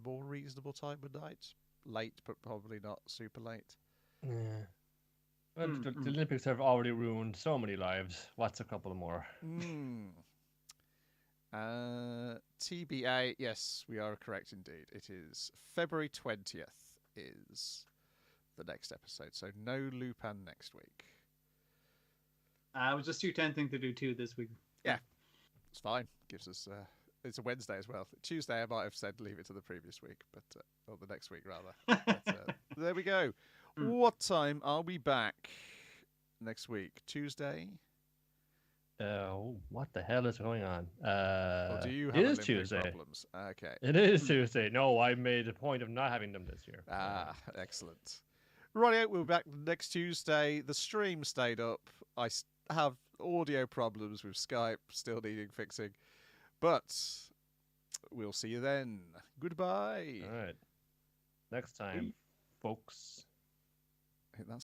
more reasonable time of night. Late, but probably not super late. Yeah. Well, the Olympics have already ruined so many lives. What's a couple more? TBA, yes, we are correct indeed. It is February 20th is the next episode. So no Lupin next week. It was just too tempting to do 2 this week. Yeah, it's fine. Gives us... it's a Wednesday as well. Tuesday I might have said leave it to the previous week, or the next week rather. But, there we go. What time are we back next week? Tuesday? What the hell is going on? Or do you have it is Tuesday. Problems? Okay. It is Tuesday. No, I made a point of not having them this year. Excellent. Rightio, we'll be back next Tuesday. The stream stayed up. I have audio problems with Skype still needing fixing. But we'll see you then. Goodbye. All right. Next time, folks. I think that's